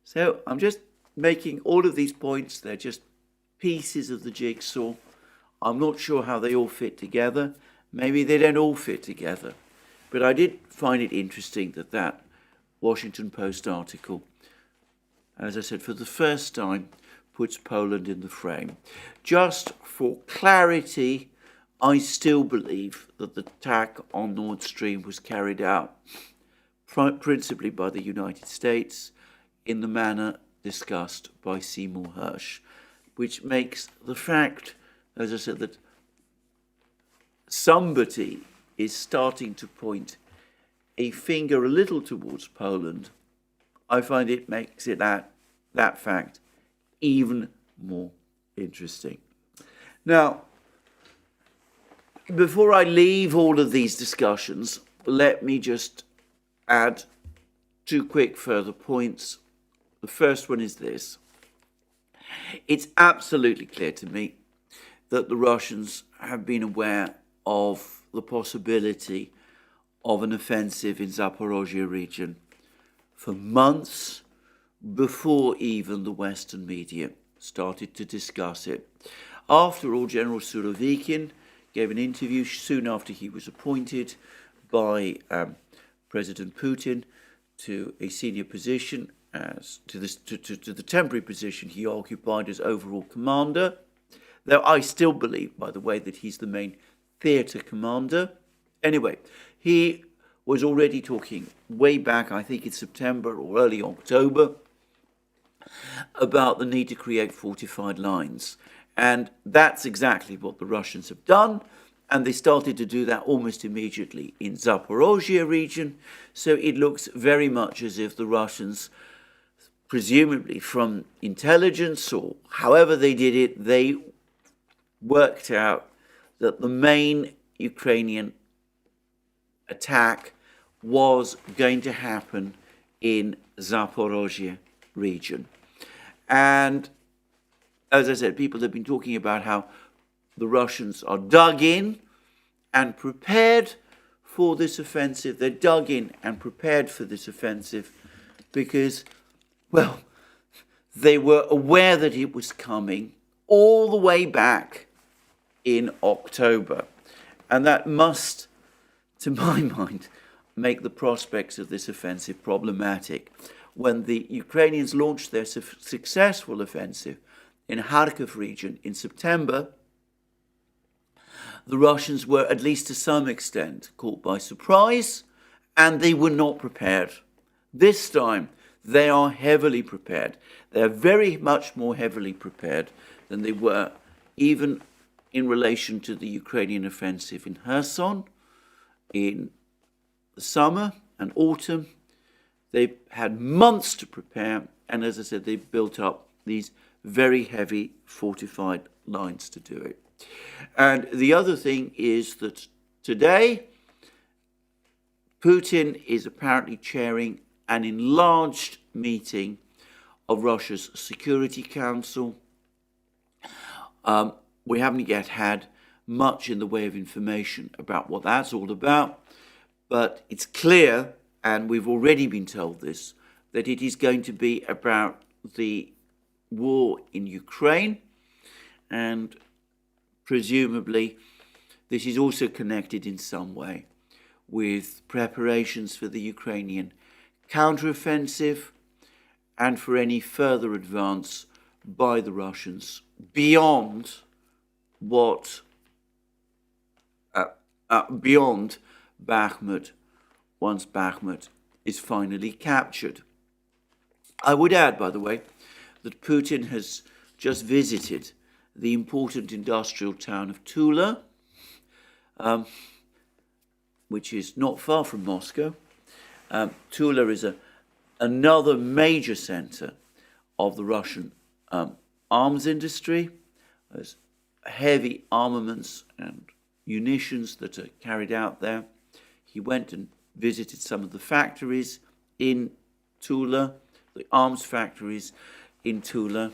A: So I'm just making all of these points. They're just pieces of the jigsaw. I'm not sure how they all fit together. Maybe they don't all fit together. But I did find it interesting that Washington Post article, as I said, for the first time, puts Poland in the frame. Just for clarity, I still believe that the attack on Nord Stream was carried out principally by the United States in the manner discussed by Seymour Hersh, which makes the fact, as I said, that somebody is starting to point a finger a little towards Poland, I find it makes it that fact even more interesting. Now, before I leave all of these discussions, let me just add two quick further points. The first one is this. It's absolutely clear to me that the Russians have been aware of the possibility of an offensive in Zaporozhye region for months before even the Western media started to discuss it. After all, General Surovikin gave an interview soon after he was appointed by President Putin to a senior position, to the temporary position he occupied as overall commander. Though I still believe, by the way, that he's the main theatre commander. Anyway, he was already talking way back, I think in September or early October, about the need to create fortified lines. And that's exactly what the Russians have done. And they started to do that almost immediately in Zaporozhye region. So it looks very much as if the Russians, presumably from intelligence or however they did it, they worked out that the main Ukrainian attack was going to happen in Zaporozhye region. And as I said, people have been talking about how the Russians are dug in and prepared for this offensive. They're dug in and prepared for this offensive because, well, they were aware that it was coming all the way back in October. And that must, to my mind, make the prospects of this offensive problematic. When the Ukrainians launched their successful offensive in Kharkiv region in September, the Russians were, at least to some extent, caught by surprise, and they were not prepared. This time, they are heavily prepared. They are very much more heavily prepared than they were even in relation to the Ukrainian offensive in Kherson in the summer and autumn. They've had months to prepare, and as I said, they've built up these very heavy fortified lines to do it. And the other thing is that today, Putin is apparently chairing an enlarged meeting of Russia's Security Council. We haven't yet had much in the way of information about what that's all about, but it's clear, and we've already been told this, that it is going to be about the war in Ukraine, and presumably this is also connected in some way with preparations for the Ukrainian counteroffensive and for any further advance by the Russians beyond what beyond Bakhmut, once Bakhmut is finally captured. I would add, by the way, that Putin has just visited the important industrial town of Tula, which is not far from Moscow. Tula is another major center of the Russian arms industry. There's heavy armaments and munitions that are carried out there. He went and visited some of the factories in Tula, the arms factories in Tula,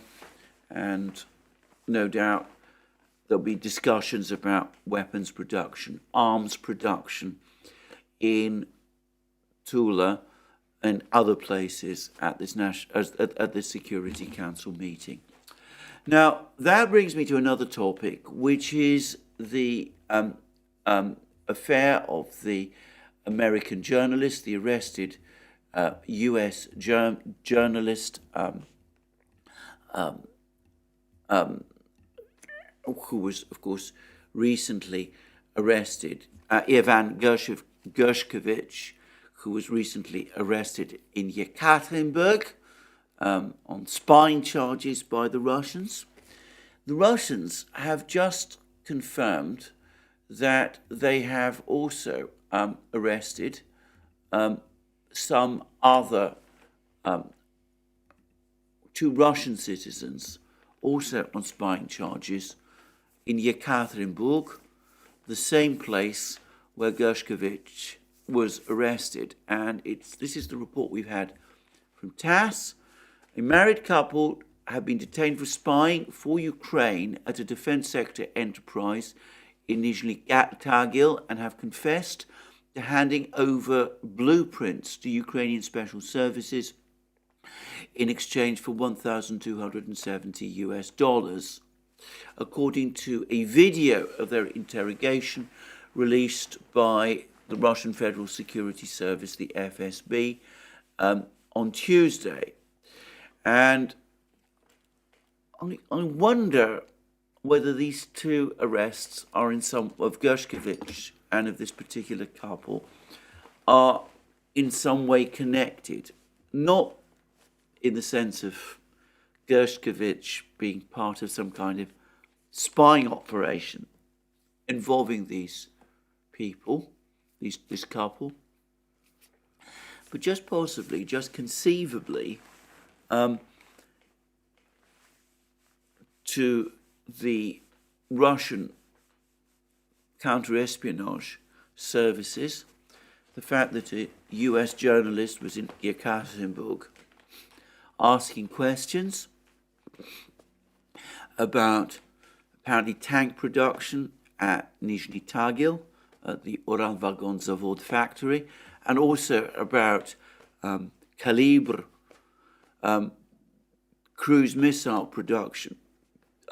A: and no doubt there'll be discussions about weapons production, arms production in Tula and other places at this at this Security Council meeting. Now, that brings me to another topic, which is the affair of the American journalist, the arrested U.S. journalist who was, of course, recently arrested, Ivan Gershkovich, who was recently arrested in Yekaterinburg on spying charges by the Russians. The Russians have just confirmed that they have also arrested some other two Russian citizens, also on spying charges, in Yekaterinburg, the same place where Gershkovich was arrested. And this is the report we've had from TASS. A married couple have been detained for spying for Ukraine at a defense sector enterprise in Nizhny Tagil and have confessed to handing over blueprints to Ukrainian special services in exchange for $1,270, according to a video of their interrogation released by the Russian Federal Security Service, the FSB, on Tuesday. And I wonder whether these two arrests are of Gershkovich and of this particular couple are in some way connected, not in the sense of Gershkovich being part of some kind of spying operation involving these people, this couple, but just possibly, just conceivably, to the Russian counter-espionage services, the fact that a US journalist was in Yekaterinburg asking questions about apparently tank production at Nizhny Tagil, at the Ural-Vagon Zavod factory, and also about Kalibr cruise missile production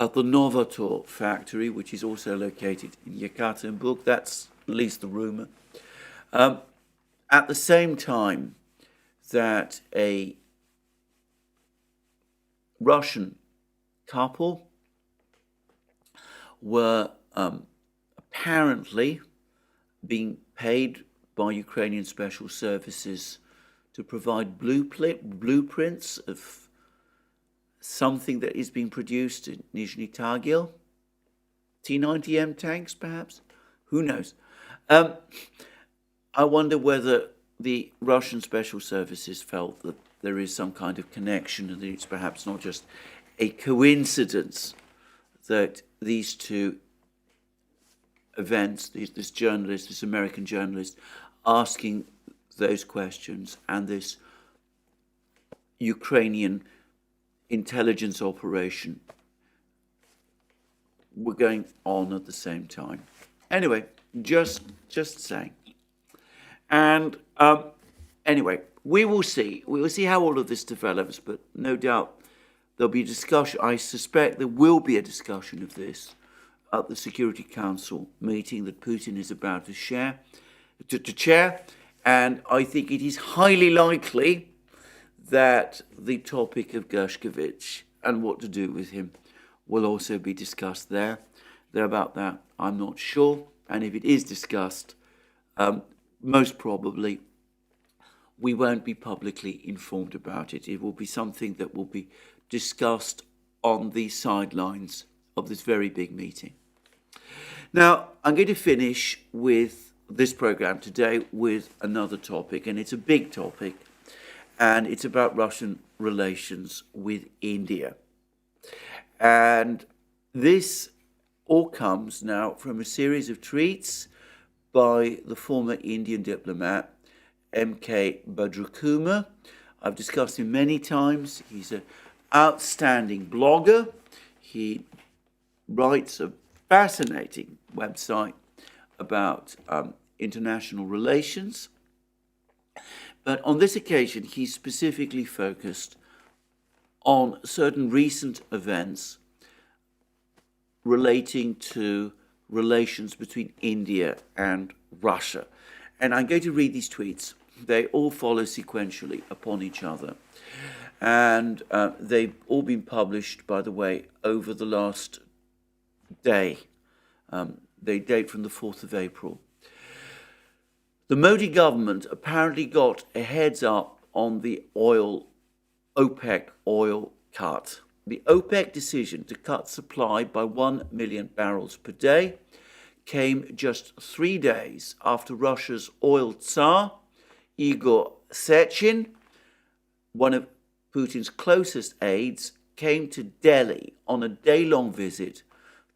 A: at the Novator factory, which is also located in Yekaterinburg. That's at least the rumor. At the same time that a Russian couple were apparently being paid by Ukrainian special services to provide blueprints of something that is being produced in Nizhny Tagil. T-90M tanks, perhaps? Who knows? I wonder whether the Russian special services felt that there is some kind of connection and that it's perhaps not just a coincidence that these two events, this journalist, this American journalist, asking those questions, and this Ukrainian intelligence operation were going on at the same time. Anyway, just saying. And anyway, we will see. We will see how all of this develops, but no doubt there'll be a discussion. I suspect there will be a discussion of this at the Security Council meeting that Putin is about to chair. And I think it is highly likely that the topic of Gershkovich and what to do with him will also be discussed there. About that, I'm not sure. And if it is discussed, most probably we won't be publicly informed about it. It will be something that will be discussed on the sidelines of this very big meeting. Now, I'm going to finish with this program today with another topic, and it's a big topic, and it's about Russian relations with India. And this all comes now from a series of tweets by the former Indian diplomat M.K. Bhadrakumar. I've discussed him many times. He's an outstanding blogger. He writes a fascinating website about international relations. But on this occasion, he specifically focused on certain recent events relating to relations between India and Russia. And I'm going to read these tweets. They all follow sequentially upon each other. And they've all been published, by the way, over the last day. They date from the 4th of April. The Modi government apparently got a heads up on the OPEC oil cut. The OPEC decision to cut supply by 1 million barrels per day came just 3 days after Russia's oil tsar, Igor Sechin, one of Putin's closest aides, came to Delhi on a day-long visit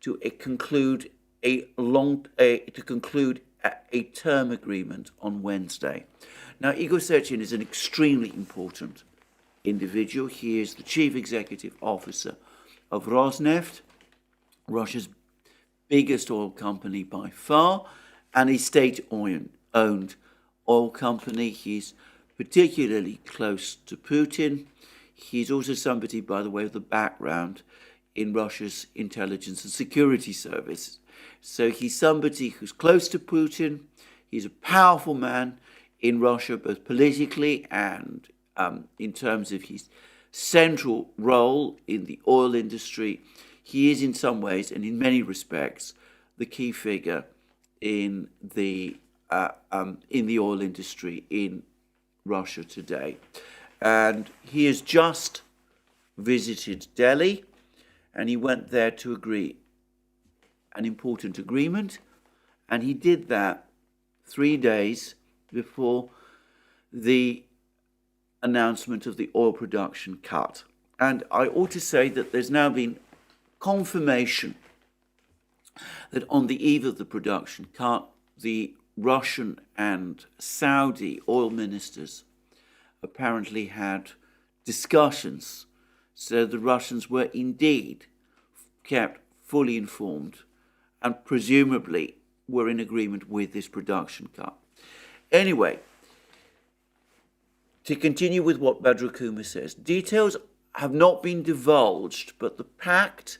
A: to conclude a term agreement on Wednesday. Now, Igor Sechin is an extremely important individual. He is the chief executive officer of Rosneft, Russia's biggest oil company by far, and a state-owned oil company. He's particularly close to Putin. He's also somebody, by the way, with a background in Russia's intelligence and security service. So he's somebody who's close to Putin. He's a powerful man in Russia, both politically and in terms of his central role in the oil industry. He is in some ways and in many respects the key figure in the oil industry in Russia today. And he has just visited Delhi, and he went there to agree an important agreement, and he did that 3 days before the announcement of the oil production cut. And I ought to say that there's now been confirmation that on the eve of the production cut, the Russian and Saudi oil ministers apparently had discussions, so the Russians were indeed kept fully informed and presumably were in agreement with this production cut. Anyway, to continue with what Bhadrakumar says, details have not been divulged, but the pact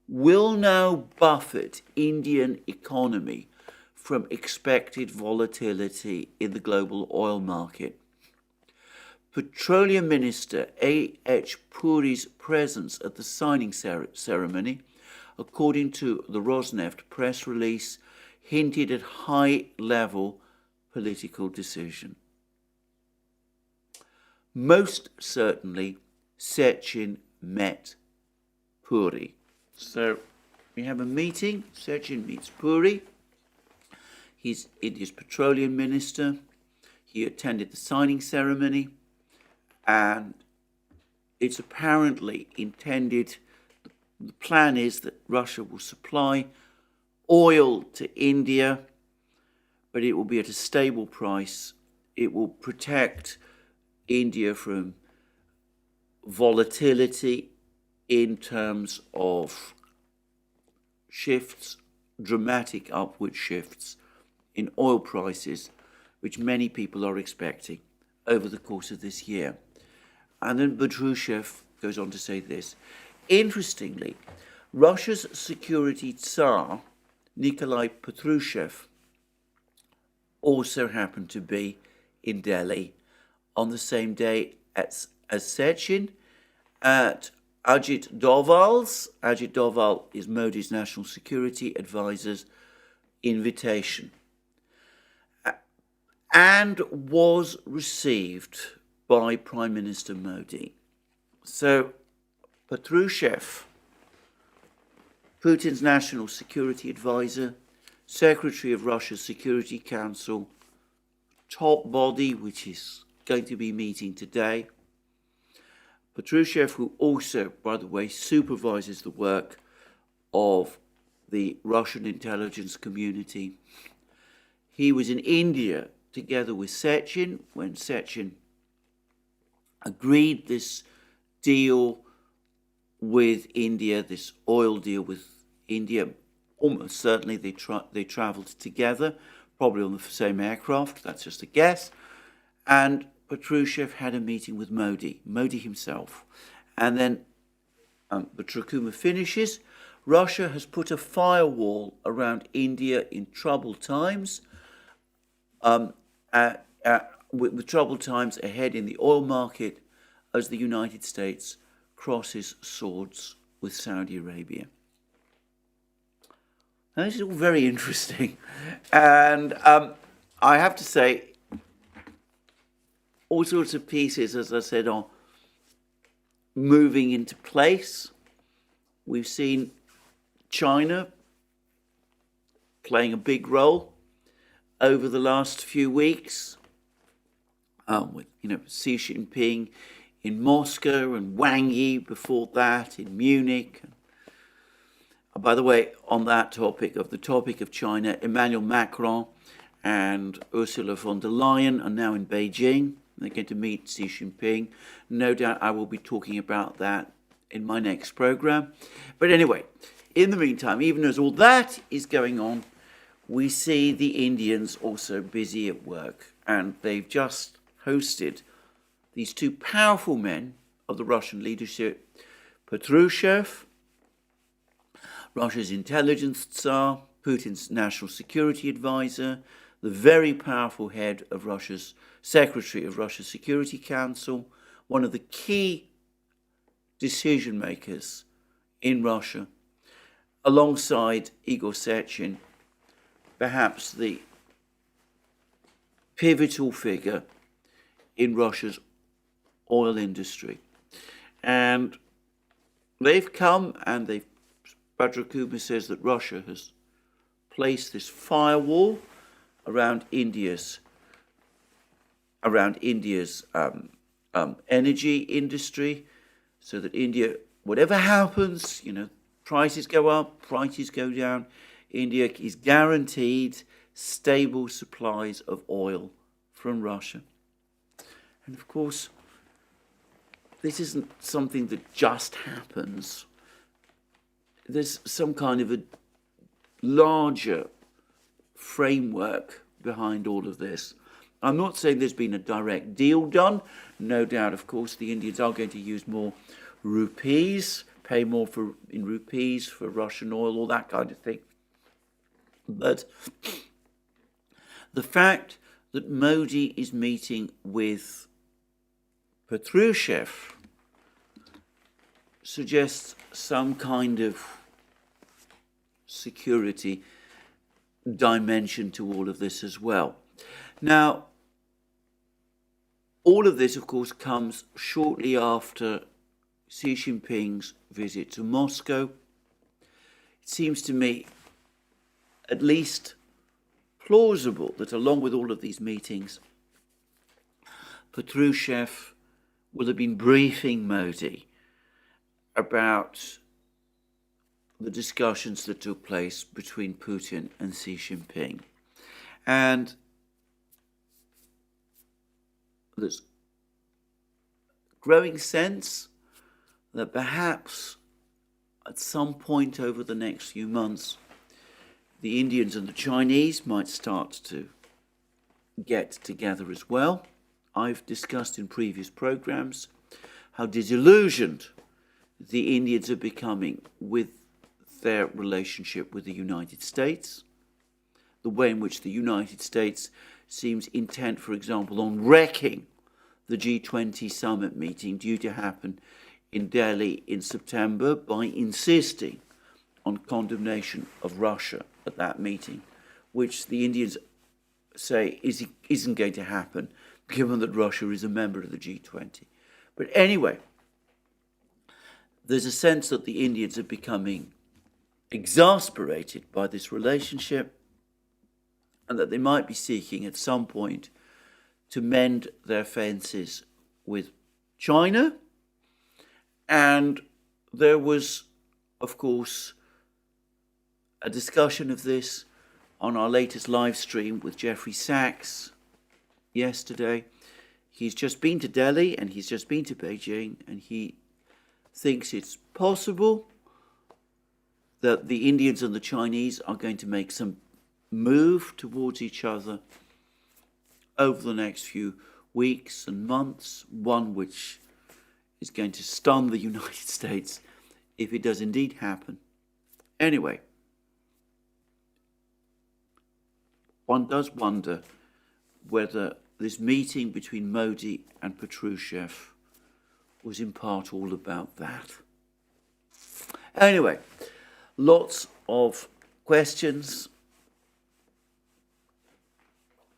A: will now buffet Indian economy from expected volatility in the global oil market. Petroleum Minister A.H. Puri's presence at the signing ceremony, according to the Rosneft press release, hinted at high-level political decision. Most certainly, Sechin met Puri. So we have a meeting. Sechin meets Puri. He's India's petroleum minister. He attended the signing ceremony, and it's apparently intended, The plan is that Russia will supply oil to India, but it will be at a stable price. It will protect India from volatility in terms of shifts, dramatic upward shifts in oil prices, which many people are expecting over the course of this year. And then Patrushev goes on to say this. Interestingly, Russia's security Tsar, Nikolai Patrushev, also happened to be in Delhi on the same day as Sechin at Ajit Doval's. Ajit Doval is Modi's national security advisor's invitation, and was received by Prime Minister Modi. So Patrushev, Putin's national security advisor, secretary of Russia's Security Council, top body which is going to be meeting today. Patrushev, who also, by the way, supervises the work of the Russian intelligence community. He was in India together with Sechin when Sechin agreed this deal with India, this oil deal with India. Almost certainly they travelled together, probably on the same aircraft, that's just a guess. And Patrushev had a meeting with Modi himself. And then the Trachuma finishes. Russia has put a firewall around India in troubled times, with troubled times ahead in the oil market as the United States crosses swords with Saudi Arabia. Now, this is all very interesting. And I have to say, all sorts of pieces, as I said, are moving into place. We've seen China playing a big role over the last few weeks, with Xi Jinping in Moscow and Wang Yi before that in Munich. By the way, on that topic of China, Emmanuel Macron and Ursula von der Leyen are now in Beijing. They're going to meet Xi Jinping. No doubt I will be talking about that in my next program. But anyway, in the meantime, even as all that is going on, we see the Indians also busy at work. And they've just hosted these two powerful men of the Russian leadership, Patrushev, Russia's intelligence Tsar, Putin's national security advisor, the very powerful head of Russia's secretary of Russia's Security Council, one of the key decision makers in Russia, alongside Igor Sechin, perhaps the pivotal figure in Russia's oil industry. And they've come and Badrakuma says that Russia has placed this firewall around India's energy industry, so that India, whatever happens, prices go up, prices go down, India is guaranteed stable supplies of oil from Russia. And of course, this isn't something that just happens. There's some kind of a larger framework behind all of this. I'm not saying there's been a direct deal done. No doubt, of course, the Indians are going to use more rupees, pay more in rupees for Russian oil, all that kind of thing. But the fact that Modi is meeting with Patrushev suggests some kind of security dimension to all of this as well. Now, all of this, of course, comes shortly after Xi Jinping's visit to Moscow. It seems to me at least plausible that along with all of these meetings, Patrushev will have been briefing Modi about the discussions that took place between Putin and Xi Jinping. And there's growing sense that perhaps at some point over the next few months, the Indians and the Chinese might start to get together as well. I've discussed in previous programs how disillusioned the Indians are becoming with their relationship with the United States, the way in which the United States seems intent, for example, on wrecking the G20 summit meeting due to happen in Delhi in September by insisting on condemnation of Russia at that meeting, which the Indians say isn't going to happen, given that Russia is a member of the G20. But anyway, there's a sense that the Indians are becoming exasperated by this relationship and that they might be seeking at some point to mend their fences with China. And there was, of course, a discussion of this on our latest live stream with Jeffrey Sachs yesterday. He's just been to Delhi and he's just been to Beijing, and he thinks it's possible that the Indians and the Chinese are going to make some move towards each other over the next few weeks and months, one which is going to stun the United States if it does indeed happen. Anyway, one does wonder whether this meeting between Modi and Patrushev was in part all about that. Anyway, lots of questions,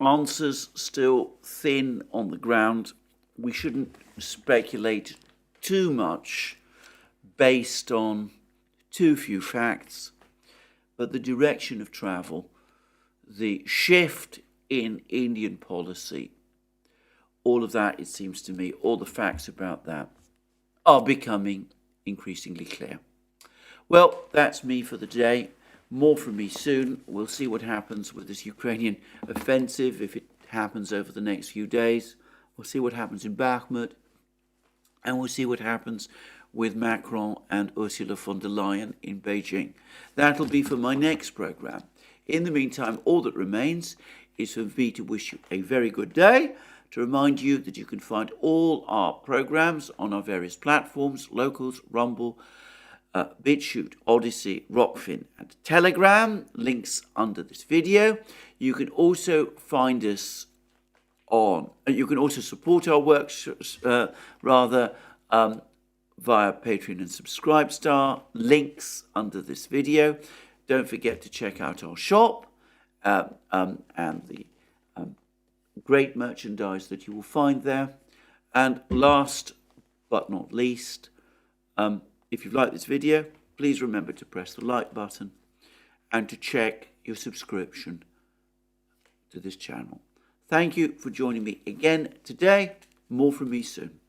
A: answers still thin on the ground. We shouldn't speculate too much based on too few facts, but the direction of travel, the shift in Indian policy, all of that, it seems to me, all the facts about that are becoming increasingly clear. Well, that's me for the day. More from me soon. We'll see what happens with this Ukrainian offensive, if it happens over the next few days. We'll see what happens in Bakhmut. And we'll see what happens with Macron and Ursula von der Leyen in Beijing. That'll be for my next program. In the meantime, all that remains is for me to wish you a very good day, to remind you that you can find all our programs on our various platforms, Locals, Rumble, BitChute, Odyssey, Rockfin and Telegram, links under this video. You can also find us on, you can also support our work via Patreon and Subscribestar, links under this video. Don't forget to check out our shop and the great merchandise that you will find there. And last but not least, if you've liked this video, please remember to press the like button and to check your subscription to this channel. Thank you for joining me again today. More from me soon.